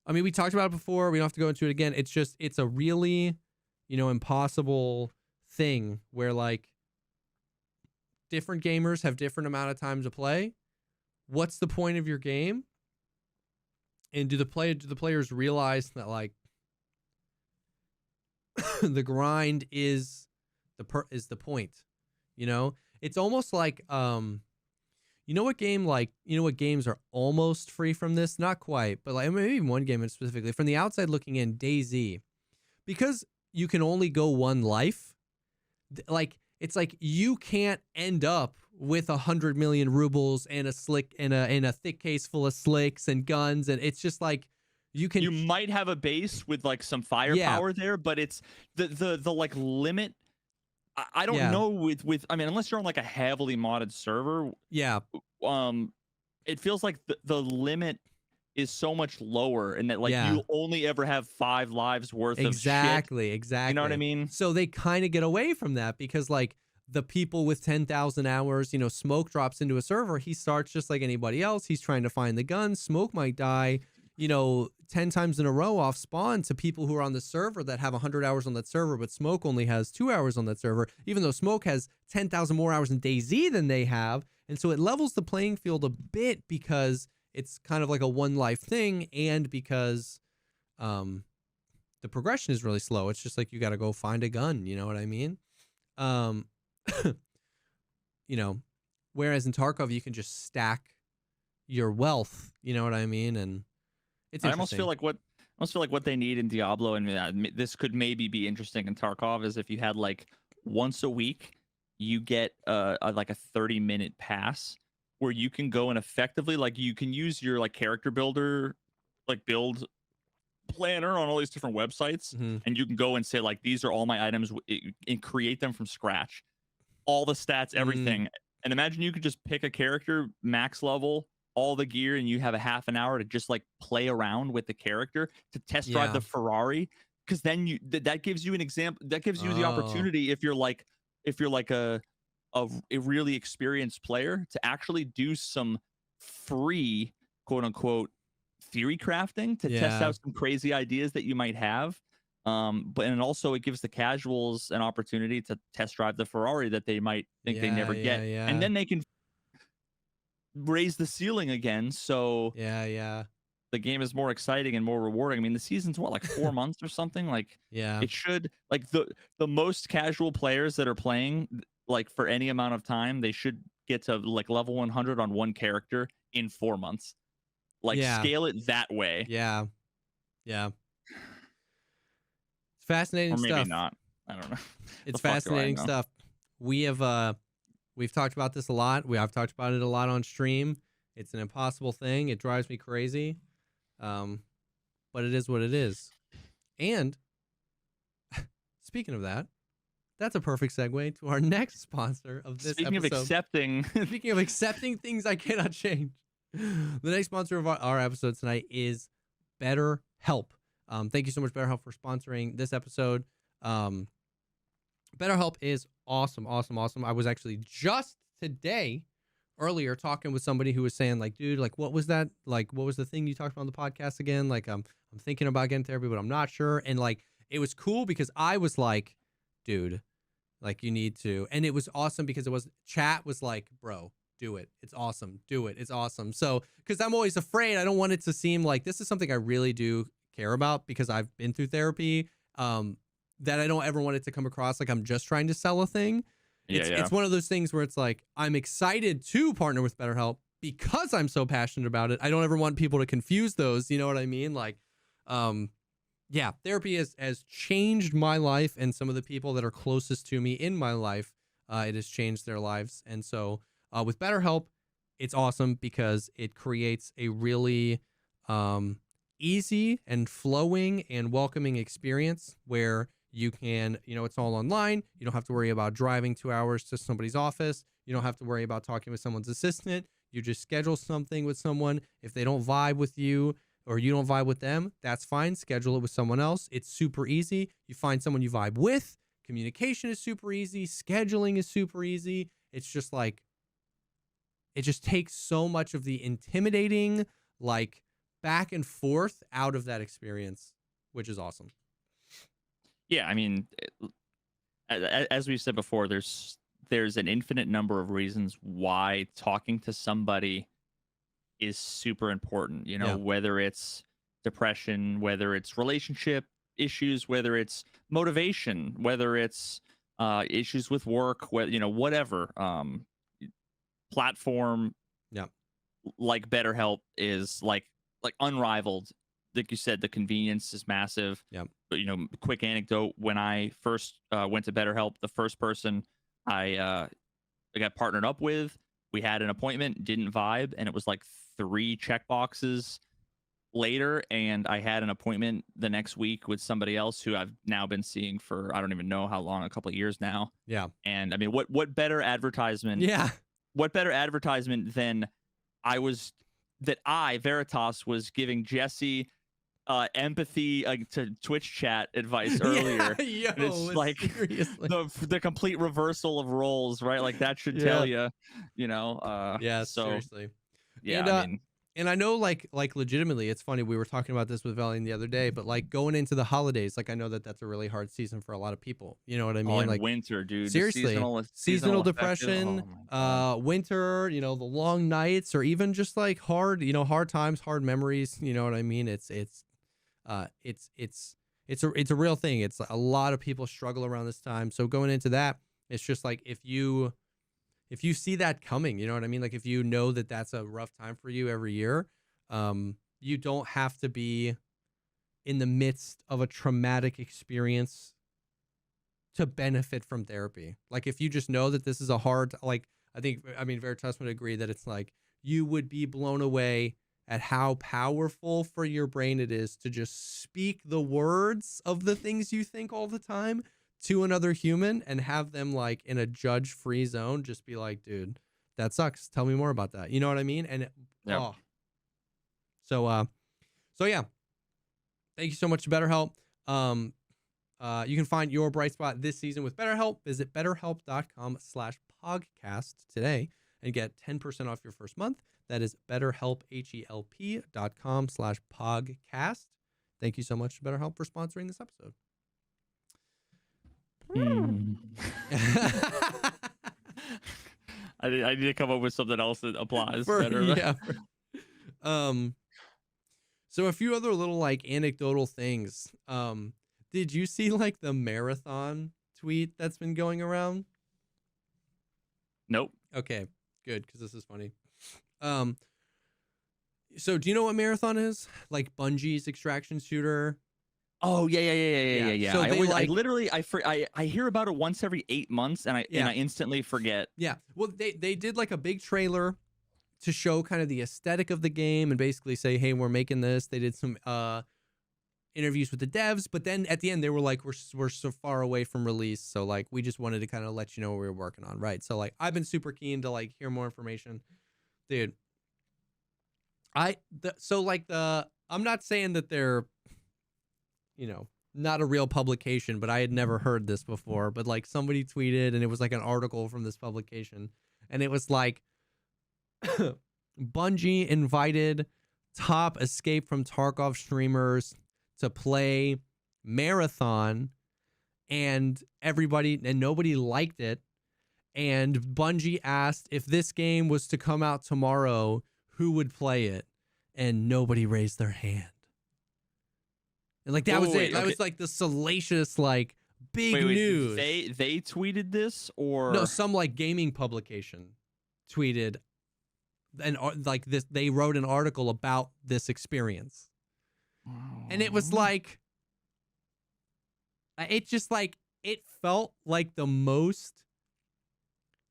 I mean, we talked about it before. We don't have to go into it again. It's a really, impossible thing where like, different gamers have different amount of time to play. What's the point of your game? And do the players realize that like the grind is the point? It's almost like what games are almost free from this? Not quite, but like maybe one game specifically from the outside looking in, DayZ, because you can only go one life. Like it's like you can't end up with 100 million rubles and a slick and a thick case full of slicks and guns, and it's just like you
might have a base with like some firepower there, but it's the like limit. I don't know with I mean, unless you're on like a heavily modded server, it feels like the limit is so much lower, and that like you only ever have 5 lives worth of shit.
Exactly.
You know what I mean?
So they kind of get away from that because like the people with 10,000 hours, Smoke drops into a server. He starts just like anybody else. He's trying to find the gun. Smoke might die, 10 times in a row off spawn to people who are on the server that have 100 hours on that server, but Smoke only has 2 hours on that server, even though Smoke has 10,000 more hours in DayZ than they have. And so it levels the playing field a bit because it's kind of like a one life thing, and because the progression is really slow. It's just like you got to go find a gun. You know what I mean? Whereas in Tarkov, you can just stack your wealth. You know what I mean? And it's
I almost feel like what they need in Diablo, and this could maybe be interesting in Tarkov, is if you had like once a week, you get like a 30-minute pass where you can go and effectively, like, you can use your like character builder, like build planner on all these different websites, and you can go and say like, these are all my items, and create them from scratch, all the stats, everything. And imagine you could just pick a character, max level, all the gear, and you have a half an hour to just like play around with the character to test drive the Ferrari, because then that gives you an example, that gives you the opportunity, if you're like a really experienced player, to actually do some free, quote unquote, theory crafting to test out some crazy ideas that you might have. And also it gives the casuals an opportunity to test drive the Ferrari that they might think they never get. And then they can raise the ceiling again. So the game is more exciting and more rewarding. I mean, the season's what, like 4 months or something? Like, it should, like, the most casual players that are playing, like, for any amount of time, they should get to like level 100 on one character in 4 months. Like, scale it that way.
Yeah. It's fascinating stuff.
Or maybe not. I don't know.
It's fascinating stuff. We've talked about this a lot. I've talked about it a lot on stream. It's an impossible thing. It drives me crazy. But it is what it is. And speaking of that, that's a perfect segue to our next sponsor of this
episode.
Speaking of accepting things I cannot change. The next sponsor of our episode tonight is BetterHelp. Thank you so much, BetterHelp, for sponsoring this episode. BetterHelp is awesome. I was actually just earlier talking with somebody who was saying, like, dude, like, what was that? Like, what was the thing you talked about on the podcast again? Like, I'm thinking about getting therapy, but I'm not sure. And like, it was cool because I was like, dude, like, you need to. And it was awesome because chat was like, bro, do it. It's awesome. Do it. It's awesome. So, because I'm always afraid, I don't want it to seem like this is something I really do care about, because I've been through therapy, that I don't ever want it to come across like I'm just trying to sell a thing. It's one of those things where it's like, I'm excited to partner with BetterHelp because I'm so passionate about it. I don't ever want people to confuse those. You know what I mean? Like, therapy has changed my life, and some of the people that are closest to me in my life, it has changed their lives. And so with BetterHelp, it's awesome because it creates a really easy and flowing and welcoming experience where you can, it's all online. You don't have to worry about driving 2 hours to somebody's office. You don't have to worry about talking with someone's assistant. You just schedule something with someone. If they don't vibe with you or you don't vibe with them, that's fine. Schedule it with someone else. It's super easy. You find someone you vibe with. Communication is super easy. Scheduling is super easy. It's just like, it just takes so much of the intimidating, like, back and forth out of that experience, which is awesome.
Yeah, I mean, as we've said before, there's an infinite number of reasons why talking to somebody is super important. Whether it's depression, whether it's relationship issues, whether it's motivation, whether it's issues with work, whatever. Platform, like BetterHelp is like unrivaled. Like you said, the convenience is massive. But quick anecdote: when I first went to BetterHelp, the first person I got partnered up with, we had an appointment, didn't vibe, and it was like 3 checkboxes later, and I had an appointment the next week with somebody else who I've now been seeing for I don't even know how long, a couple of years now. And I mean, what better advertisement? What better advertisement than Veritas was giving Jesse empathy to Twitch chat advice earlier.
Yeah, yo,
it's like
seriously.
the complete reversal of roles, right? Like that should tell you, you know.
Yeah,
so
seriously.
yeah,
And,
I mean,
and I know like legitimately, it's funny. We were talking about this with Valiant the other day, but like going into the holidays, like I know that that's a really hard season for a lot of people. You know what I mean?
in
Like
winter, dude.
seriously, seasonal depression,
oh my God.
winter. You know, the long nights, or even just like hard, hard times, hard memories. You know what I mean? It's a real thing. It's a lot of people struggle around this time. So going into that, it's just like if you see that coming, you know what I mean? Like if you know that that's a rough time for you every year, you don't have to be in the midst of a traumatic experience to benefit from therapy. Like if you just know that this is a hard, like I mean Veritas would agree that it's like you would be blown away at how powerful for your brain it is to just speak the words of the things you think all the time to another human and have them like in a judge-free zone just be like, dude, that sucks, tell me more about that, you know what I mean? And so yeah, thank you so much to BetterHelp. You can find your bright spot this season with BetterHelp. Visit betterhelp.com/podcast today and get 10% off your first month. That is BetterHelp, HELP.com/podcast. Thank you so much to BetterHelp for sponsoring this episode.
I need to come up with something else that applies better.
Yeah. So a few other little like anecdotal things. Did you see like the marathon tweet that's been going around?
Nope.
Okay, good, because this is funny. So do you know what marathon is? Like Bungie's extraction shooter.
Oh yeah.
So
I hear about it once every 8 months, and I instantly forget.
Yeah. Well, they did like a big trailer to show kind of the aesthetic of the game and basically say, hey, we're making this. They did some interviews with the devs, but then at the end they were like, we're so far away from release, so like we just wanted to kind of let you know what we were working on, right? So like I've been super keen to like hear more information, dude. I'm not saying that they're, not a real publication, but I had never heard this before. But like somebody tweeted and it was like an article from this publication, and it was like Bungie invited top Escape from Tarkov streamers to play Marathon, and nobody liked it. And Bungie asked if this game was to come out tomorrow, who would play it? And nobody raised their hand. And like that was it. That was like the salacious, like big news.
They tweeted this, or
no? Some like gaming publication tweeted, and like this, they wrote an article about this experience, and it was like, it just like it felt like the most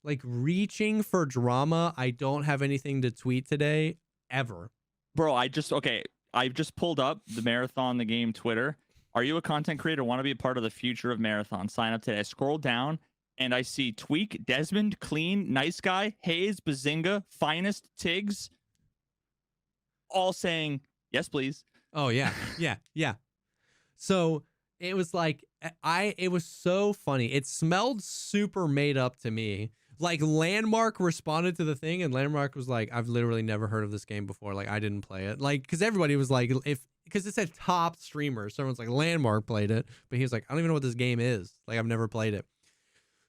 like reaching for drama. I don't have anything to tweet today ever,
bro. I just pulled up the Marathon the game Twitter. Are you a content creator? Want to be a part of the future of Marathon? Sign up today. I scroll down and I see Tweak, Desmond, Clean, Nice Guy, Hayes, Bazinga, Finest, Tiggs, all saying yes, please.
Oh yeah, yeah. So it was like it was so funny. It smelled super made up to me. Like Landmark responded to the thing, and Landmark was like, I've literally never heard of this game before. Like I didn't play it. Like, because everybody was like, because it said top streamer. So everyone's like, Landmark played it. But he was like, I don't even know what this game is. Like I've never played it.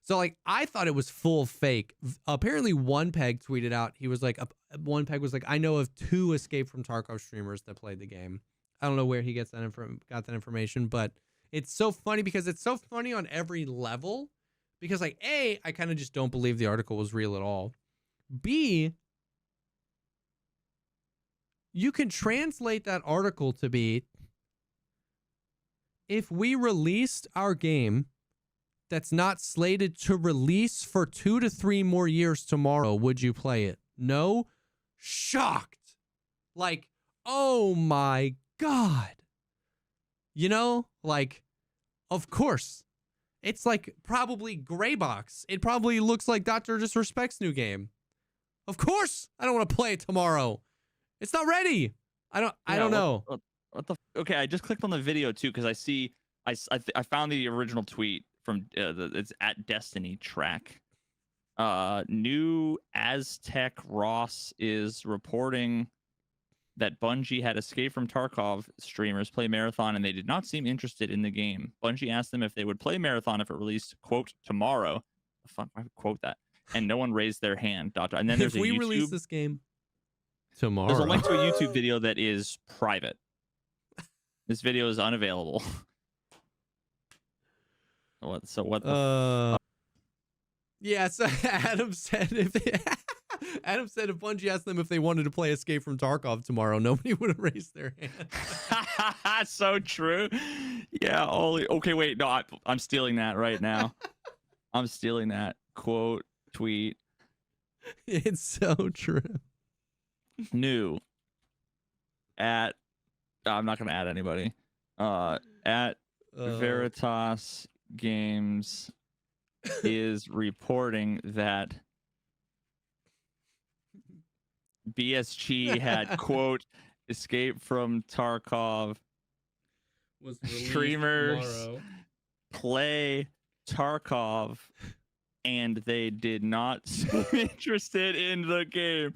So like I thought it was full fake. Apparently One Peg tweeted out, he was like, One Peg was like, I know of 2 Escape from Tarkov streamers that played the game. I don't know where he got that information, but it's so funny because it's so funny on every level. Because like A, I kind of just don't believe the article was real at all. B, you can translate that article to be, if we released our game that's not slated to release for 2 to 3 more years tomorrow, would you play it? No? Shocked. Like, oh my God. Like, of course. It's like probably gray box. It probably looks like Dr. Disrespect's new game. Of course, I don't want to play it tomorrow. It's not ready. I don't know.
What the okay, I just clicked on the video too because I see I found the original tweet from it's at Destiny Track. New Aztec Ross is reporting that Bungie had Escape from Tarkov streamers play Marathon and they did not seem interested in the game. Bungie asked them if they would play Marathon if it released, quote, tomorrow. The fuck, I would quote that. And no one raised their hand. And then there's
if we
a YouTube,
release this game tomorrow,
there's a link to a YouTube video that is private. This video is unavailable. So what the
yeah, so Adam said if Bungie asked them if they wanted to play Escape from Tarkov tomorrow, nobody would have raised their hand.
So true. Yeah. Okay. Wait. No, I'm stealing that right now. I'm stealing that quote tweet.
It's so true.
New. I'm not gonna add anybody. At Veritas Games is reporting that BSG had, quote, Escape from Tarkov
was
streamers
tomorrow.
Play Tarkov and they did not seem interested in the game.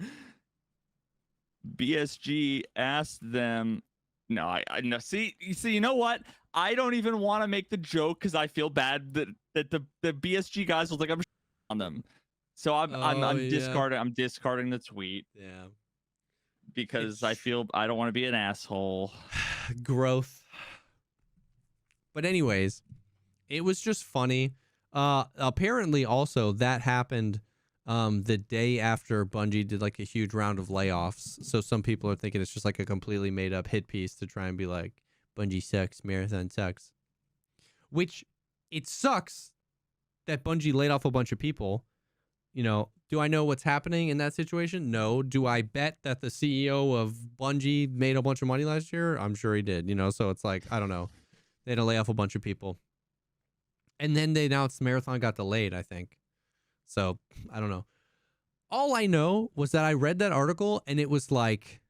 BSG asked them, no, I no, see, you know what? I don't even want to make the joke because I feel bad that the BSG guys will think I'm on them. So I'm discarding the tweet.
Yeah.
Because I feel I don't want to be an asshole.
Growth. But anyways, it was just funny. Apparently also that happened the day after Bungie did like a huge round of layoffs. So some people are thinking it's just like a completely made up hit piece to try and be like, Bungie sucks, Marathon sucks. Which it sucks that Bungie laid off a bunch of people. You know, do I know what's happening in that situation? No. Do I bet that the CEO of Bungie made a bunch of money last year? I'm sure he did, you know, so it's like, I don't know. They had to lay off a bunch of people. And then they announced Marathon got delayed, I think. So, I don't know. All I know was that I read that article and it was like,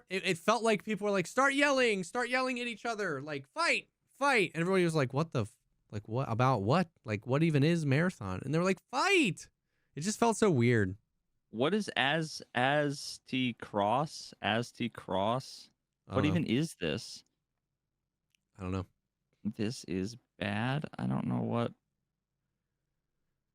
it felt like people were like, start yelling at each other, like, fight. And everybody was like, what about what? Like, what even is Marathon? And they were like, fight. It just felt so weird.
What is Aztec Cross? What even is this?
I don't know.
This is bad. I don't know.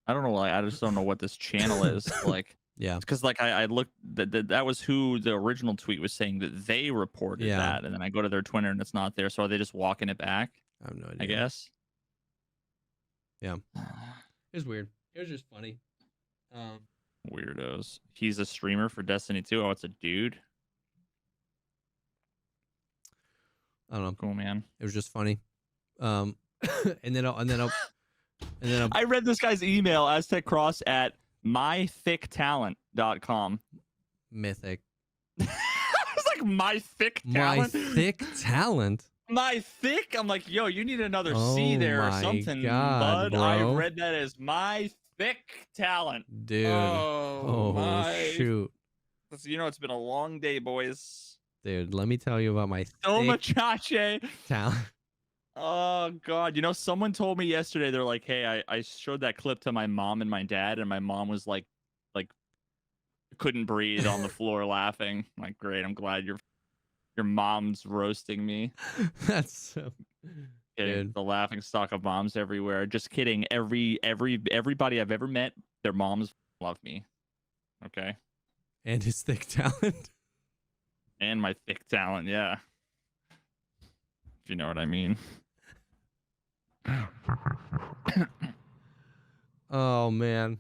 Like, I just don't know what this channel is. Like,
yeah,
because like I looked that was who the original tweet was saying that they reported that, and then I go to their Twitter and it's not there. So are they just walking it back?
I have no idea.
I guess.
Yeah, it was weird. It was just funny.
Weirdos. He's a streamer for Destiny 2. Oh, it's a dude.
I don't know.
Cool, man.
It was just funny. And then
I read this guy's email, azteccross at mythicktalent.com.
Mythic.
It's like my thick talent.
My thick talent.
My thick. I'm like, yo, you need another C there or something,
God,
bud.
bro.
I read that as my thick talent,
dude. Oh shoot.
You know, it's been a long day, boys.
Dude, let me tell you about my
Somachache
talent.
Oh God! You know, someone told me yesterday. They're like, "Hey, I showed that clip to my mom and my dad, and my mom was like couldn't breathe on the floor laughing." I'm like, great! I'm glad your mom's roasting me.
That's so.
Kidding. The laughing stock of moms everywhere. Just kidding. Everybody I've ever met, their moms love me. Okay.
And his thick talent.
And my thick talent, yeah. If you know what I mean.
Oh man.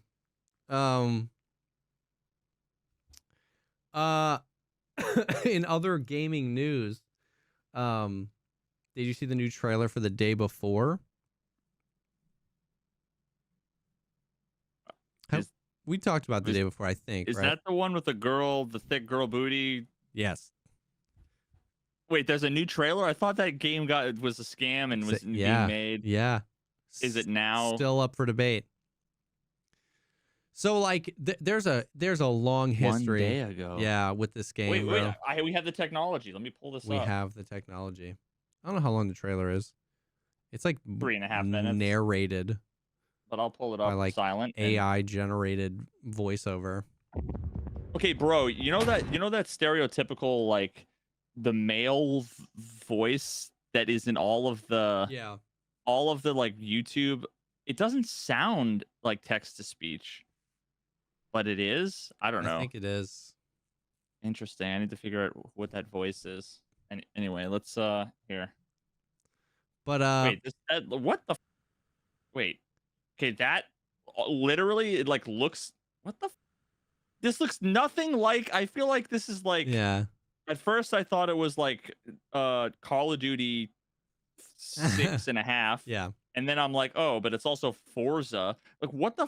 In other gaming news, did you see the new trailer for The Day Before? We talked about The Day Before, I think.
Is
right?
that the one with the thick girl booty?
Yes.
Wait, there's a new trailer? I thought that game was a scam and was being made.
Yeah.
Is it now?
Still up for debate. So like there's a long history.
1 day ago.
Yeah, with this game.
Wait,
bro.
we have the technology. Let me pull this
We
up.
have the technology. I don't know how long the trailer is. It's like
3.5 minutes.
Narrated.
But I'll pull it up
by like
silent.
AI generated voiceover.
Okay, bro, you know that stereotypical like the male voice that is in all of the like YouTube. It doesn't sound like text to speech, but it is. I don't know.
I think it is.
Interesting. I need to figure out what that voice is. And anyway, let's here.
But
wait, what the? Wait. Okay, that literally it like looks. What the? This looks nothing like. I feel like this is like.
Yeah.
At first, I thought it was like Call of Duty 6.5.
Yeah.
And then I'm like, oh, but it's also Forza. Like, what the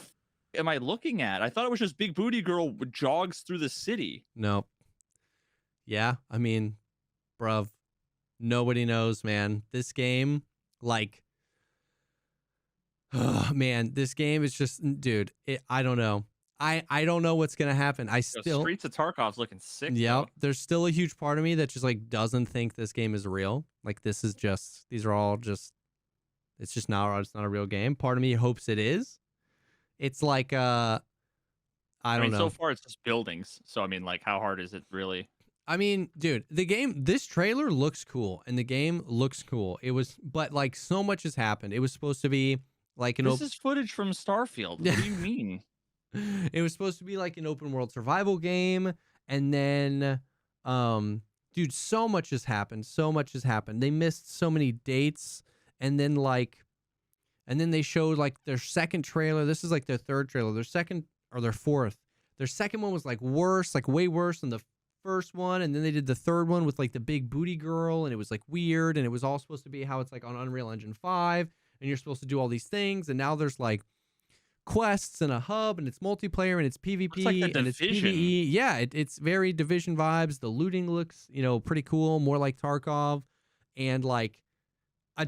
am I looking at? I thought it was just Big Booty Girl jogs through the city.
Nope. Yeah, I mean, bruv, nobody knows, man. This game, like, oh, man, this game is just, dude. I don't know. I don't know what's gonna happen.
Streets of Tarkov's looking sick.
Yeah, there's still a huge part of me that just like doesn't think this game is real. Like these are all just, it's not a real game. Part of me hopes it is. It's like I don't know.
So far it's just buildings. So I mean, like, how hard is it really?
I mean, dude, this trailer looks cool, and the game looks cool. But like so much has happened. It was supposed to be like
this is footage from Starfield. What do you mean?
It was supposed to be like an open world survival game, and then dude, so much has happened. They missed so many dates, and then they showed like their second trailer. This is like their third trailer. Their second or their fourth. Their second one was like worse, like way worse than the first one, and then they did the third one with like the big booty girl, and it was like weird, and it was all supposed to be how it's like on Unreal Engine 5, and you're supposed to do all these things, and now there's like quests and a hub, and it's multiplayer, and it's PvP,
like
and it's PvE. Yeah, it's very Division vibes. The looting looks, pretty cool, more like Tarkov, and like,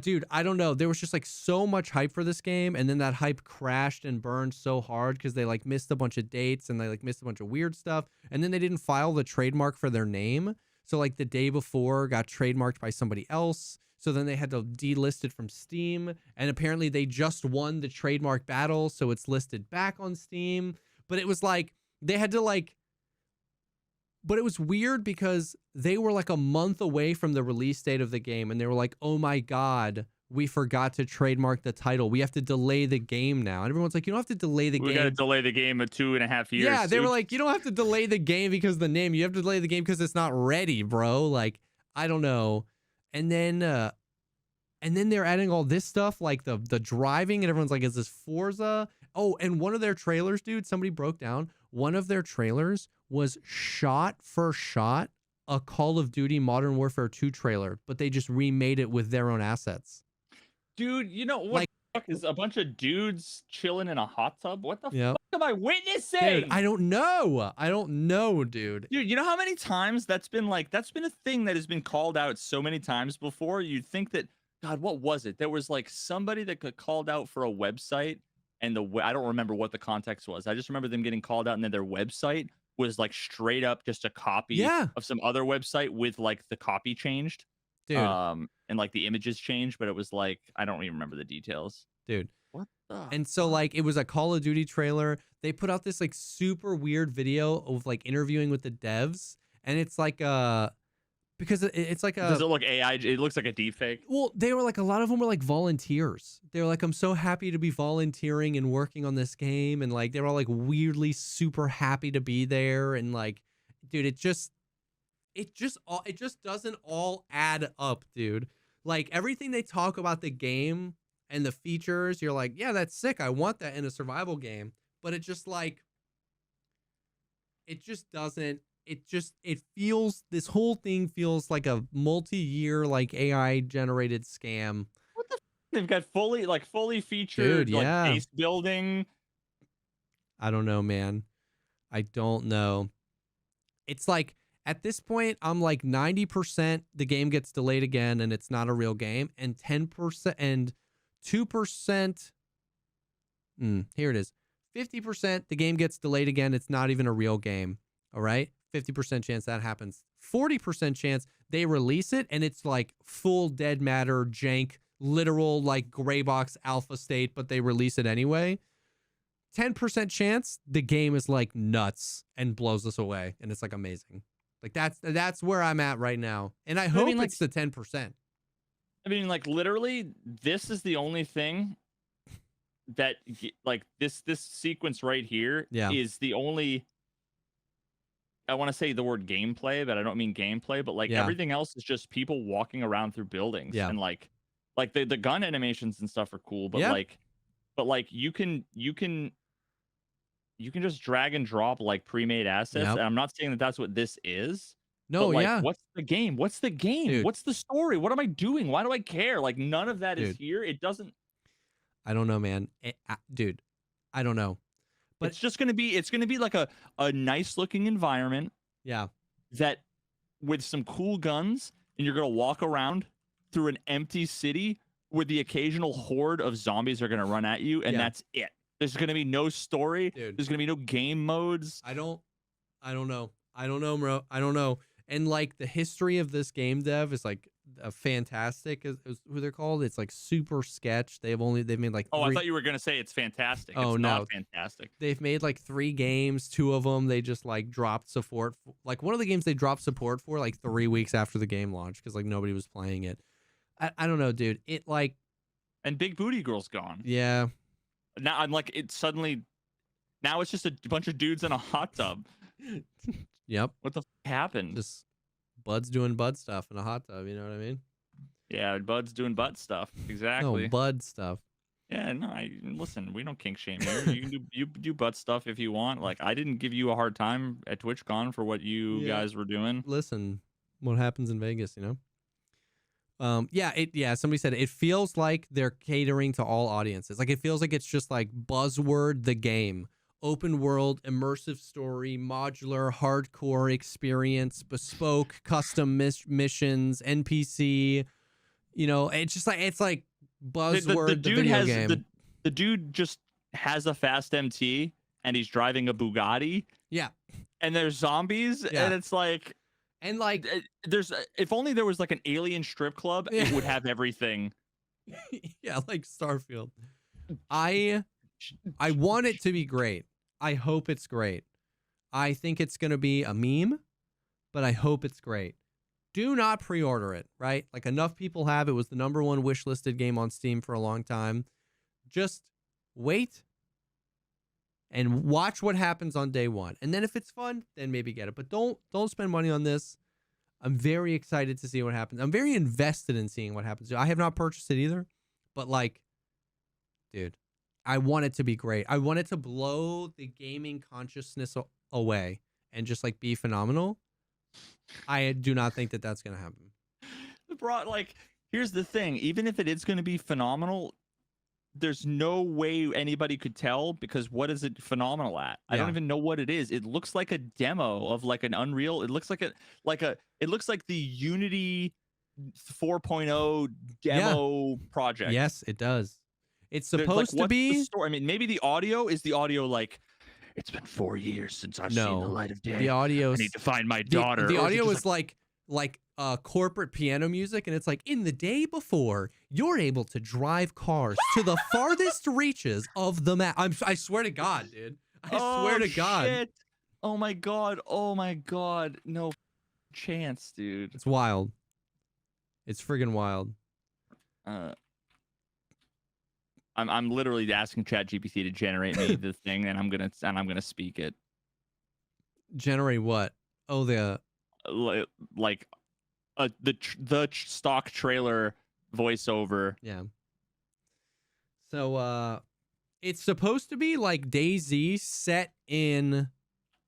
dude, I don't know. There was just like so much hype for this game, and then that hype crashed and burned so hard because they like missed a bunch of dates and they like missed a bunch of weird stuff, and then they didn't file the trademark for their name. So like the day before got trademarked by somebody else. So then they had to delist it from Steam, and apparently they just won the trademark battle, so it's listed back on Steam. But it was like they had to like, but it was weird because they were like a month away from the release date of the game, and they were like, "Oh my god, we forgot to trademark the title. We have to delay the game now." And everyone's like, "You don't have to delay the game.
We got to delay the game of 2.5 years."
Yeah, they were like, "You don't have to delay the game because of the name. You have to delay the game because it's not ready, bro." Like, I don't know. And then they're adding all this stuff like the driving, and everyone's like, "Is this Forza?" Oh, and one of their trailers, dude, somebody broke down. One of their trailers was shot for shot a Call of Duty Modern Warfare 2 trailer, but they just remade it with their own assets.
Dude, you know what the fuck is a bunch of dudes chilling in a hot tub? What the
Yep.
fuck am I witnessing?
Dude, I don't know, dude.
Dude, you know how many times that's been a thing that has been called out so many times before? You'd think that, God, what was it? There was like somebody that got called out for a website, and I don't remember what the context was. I just remember them getting called out, and then their website was like straight up just a copy of some other website with like the copy changed.
Dude.
And like the images changed, but it was like, I don't even remember the details.
Dude.
What the?
And so like it was a Call of Duty trailer. They put out this like super weird video of like interviewing with the devs, and it's like because it's like a.
Does it look AI? It looks like a deepfake.
Well, they were like, a lot of them were like volunteers. They were like, "I'm so happy to be volunteering and working on this game," and like they were all like weirdly super happy to be there, and like, dude, it just doesn't all add up, dude. Like everything they talk about the game and the features, you're like, yeah, that's sick. I want that in a survival game, but it just like, it just doesn't. It feels, this whole thing feels like a multi-year like AI generated scam.
What the? They've got fully featured,
dude, yeah,
like base building.
I don't know, man. I don't know. It's like at this point, I'm like 90% the game gets delayed again and it's not a real game, and 10% and 2%. Here it is. 50% the game gets delayed again. It's not even a real game. All right. 50% chance that happens. 40% chance they release it and it's like full dead matter, jank, literal like gray box alpha state, but they release it anyway. 10% chance the game is like nuts and blows us away. And it's like amazing. Like that's where I'm at right now. And I hope it's the 10%.
I mean, like literally, this is the only thing that like this sequence right here is the only, I want to say the word gameplay, but I don't mean gameplay, but like everything else is just people walking around through buildings and like the gun animations and stuff are cool, but like you can just drag and drop like pre-made assets. And I'm not saying that that's what this is.
No,
but like, what's the game? What's the game?
Dude.
What's the story? What am I doing? Why do I care? Like none of that is here. It doesn't.
I don't know, man. Dude, I don't know.
But it's just gonna be like a nice looking environment.
Yeah.
That with some cool guns, and you're gonna walk around through an empty city where the occasional horde of zombies are gonna run at you, and that's it. There's gonna be no story.
Dude.
There's gonna be no game modes.
I don't know. Bro. I don't know. And like the history of this game dev is like fantastic is who they're called. It's like super sketch. They've made like
I thought you were gonna say it's fantastic. It's not fantastic.
They've made like 3 games. 2 of them they just like dropped support for. Like one of the games they dropped support for like 3 weeks after the game launched because like nobody was playing it. I don't know, dude. It like,
and Big Booty Girl's gone.
Yeah.
Now I'm like, it suddenly, now it's just a bunch of dudes in a hot tub.
Yep.
What the happened?
Just buds doing bud stuff in a hot tub. You know what I mean?
Yeah, buds doing butt stuff. Exactly.
No, bud stuff.
Yeah, no. Listen. We don't kink shame here. You can do butt stuff if you want. Like I didn't give you a hard time at TwitchCon for what you guys were doing.
Listen, what happens in Vegas, you know? Somebody said it feels like they're catering to all audiences. Like it feels like it's just like buzzword the game. Open world, immersive story, modular, hardcore experience, bespoke, custom missions, NPC. You know, it's like buzzword the
dude
video
has
game.
The dude just has a fast MT and he's driving a Bugatti.
Yeah.
And there's zombies and it's like,
and like
there's, if only there was like an alien strip club, it would have everything.
Yeah, like Starfield. I want it to be great. I hope it's great. I think it's going to be a meme, but I hope it's great. Do not pre-order it, right? Like enough people have. It was the #1 wish-listed game on Steam for a long time. Just wait and watch what happens on day 1. And then if it's fun, then maybe get it. But don't spend money on this. I'm very excited to see what happens. I'm very invested in seeing what happens. I have not purchased it either, but like, dude, I want it to be great. I want it to blow the gaming consciousness away and just like be phenomenal. I do not think that that's going to happen.
Like, here's the thing. Even if it is going to be phenomenal, there's no way anybody could tell because what is it phenomenal at? I don't even know what it is. It looks like a demo of like an Unreal. It looks like it looks like the Unity 4.0 demo project.
Yes, it does. It's supposed to be.
The story? I mean, maybe the audio like, it's been 4 years since I've seen the light of day.
The audio.
I need to find my daughter.
The audio is like corporate piano music, and it's like in the day before you're able to drive cars to the farthest reaches of the map. I swear to God, dude. I swear to God.
Shit. Oh my God. Oh my God. No chance, dude.
It's wild. It's friggin' wild.
I'm literally asking ChatGPT to generate me the thing, and I'm gonna speak it.
Generate what? Oh, the
stock trailer voiceover.
Yeah. So it's supposed to be like DayZ set in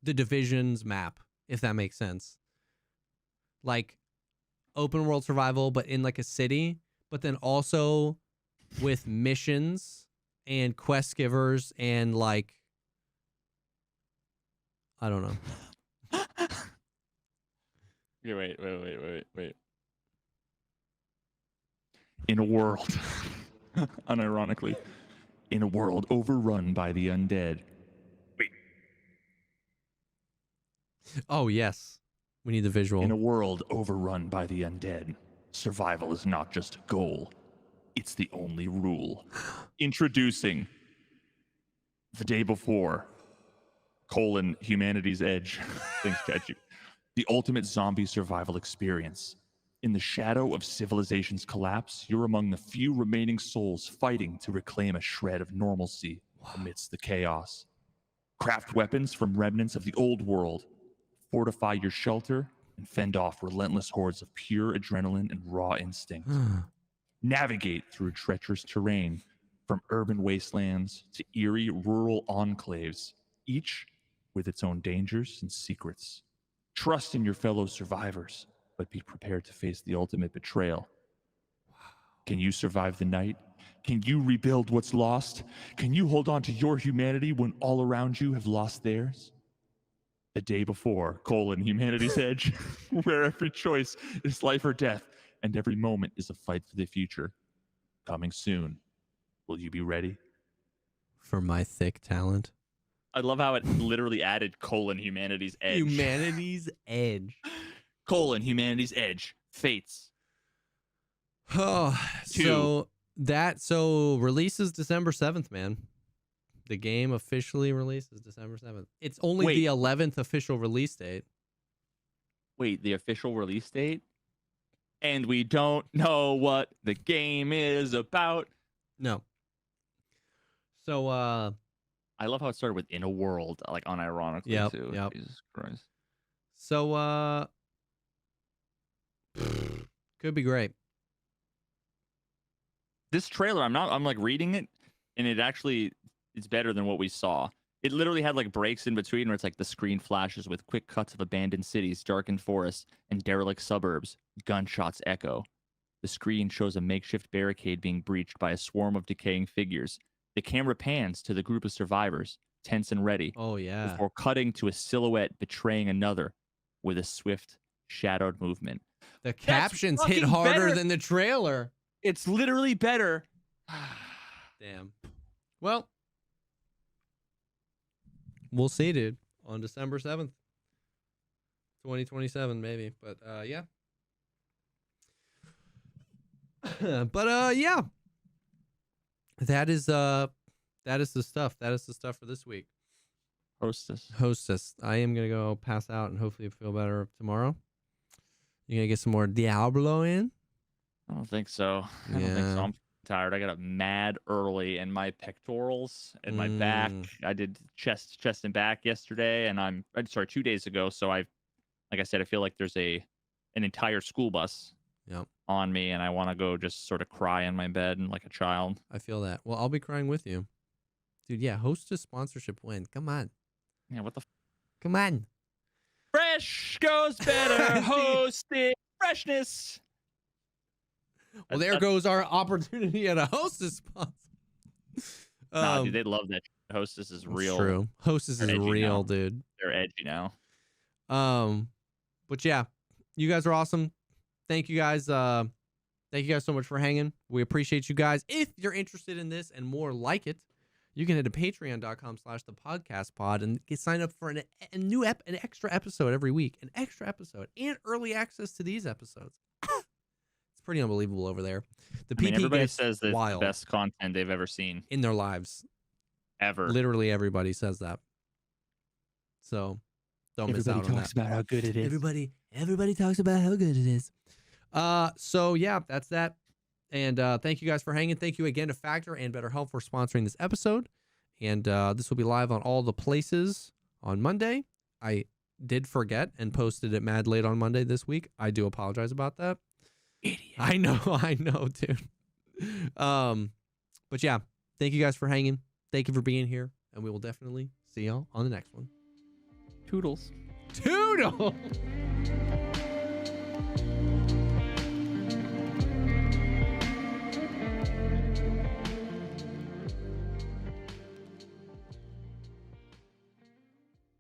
the Division's map, if that makes sense. Like open world survival, but in like a city, but then also with missions and quest givers and like, I don't know.
Yeah, wait. In a world, unironically, in a world overrun by the undead,
Oh, yes. We need the visual.
In a world overrun by the undead, survival is not just a goal. It's the only rule. Introducing The Day Before, Humanity's Edge. Thanks, ChatGPT. The ultimate zombie survival experience. In the shadow of civilization's collapse, you're among the few remaining souls fighting to reclaim a shred of normalcy amidst the chaos. Craft weapons from remnants of the old world. Fortify your shelter and fend off relentless hordes of pure adrenaline and raw instinct. Navigate through treacherous terrain, from urban wastelands to eerie rural enclaves, each with its own dangers and secrets. Trust in your fellow survivors, but be prepared to face the ultimate betrayal. Can you survive the night? Can you rebuild what's lost? Can you hold on to your humanity when all around you have lost theirs? The Day Before, Humanity's Edge, where every choice is life or death, and every moment is a fight for the future. Coming soon. Will you be ready?
For my thick talent.
I love how it literally added Humanity's Edge.
Humanity's Edge.
Humanity's Edge. Fates.
Oh, so releases December 7th, man. The game officially releases December 7th. It's only the 11th official release date.
Wait, the official release date? And we don't know what the game is about.
No. So,
I love how it started with "in a world," like unironically too.
Yep.
Jesus Christ.
So, could be great.
This trailer, I'm like reading it, and it's better than what we saw. It literally had like breaks in between where it's like the screen flashes with quick cuts of abandoned cities, darkened forests, and derelict suburbs. Gunshots echo. The screen shows a makeshift barricade being breached by a swarm of decaying figures. The camera pans to the group of survivors, tense and ready.
Oh, yeah.
Before cutting to a silhouette betraying another with a swift, shadowed movement.
The captions hit harder than the trailer.
It's literally better.
Damn. Well, we'll see, dude, on December 7th. 2027, maybe. But, yeah. But, yeah. That is the stuff. That is the stuff for this week. Hostess. I am going to go pass out and hopefully feel better tomorrow. You going to get some more Diablo in?
I don't think so. I don't think so. I'm tired. I got up mad early, and my pectorals and my back. I did chest and back yesterday, and 2 days ago. So like I said, I feel like there's an entire school bus on me, and I want to go just sort of cry in my bed and like a child.
I feel that. Well, I'll be crying with you, dude. Yeah, Hostess sponsorship win. Come on.
Yeah, what the?
Come on.
Fresh goes better. Hosted freshness.
Well, there goes our opportunity at a Hostess sponsor.
Nah, dude, they love that. Hostess is real.
True. Hostess is real,
now.
Dude.
They're edgy now.
But yeah, you guys are awesome. Thank you guys. Thank you guys so much for hanging. We appreciate you guys. If you're interested in this and more like it, you can head to patreon.com/thepodcastpod and get signed up for an extra episode every week, an extra episode and early access to these episodes. It's pretty unbelievable over there.
Everybody says that it's the best content they've ever seen
in their lives.
Ever.
Literally everybody says that. So don't miss out on that.
Everybody talks about how good it is.
Everybody talks about how good it is. So yeah, that's that. And thank you guys for hanging. Thank you again to Factor and BetterHelp for sponsoring this episode. And this will be live on all the places on Monday. I did forget and posted it mad late on Monday this week. I do apologize about that.
Idiot.
I know, dude. But yeah, thank you guys for hanging. Thank you for being here. And we will definitely see y'all on the next one.
Toodles.
Toodles!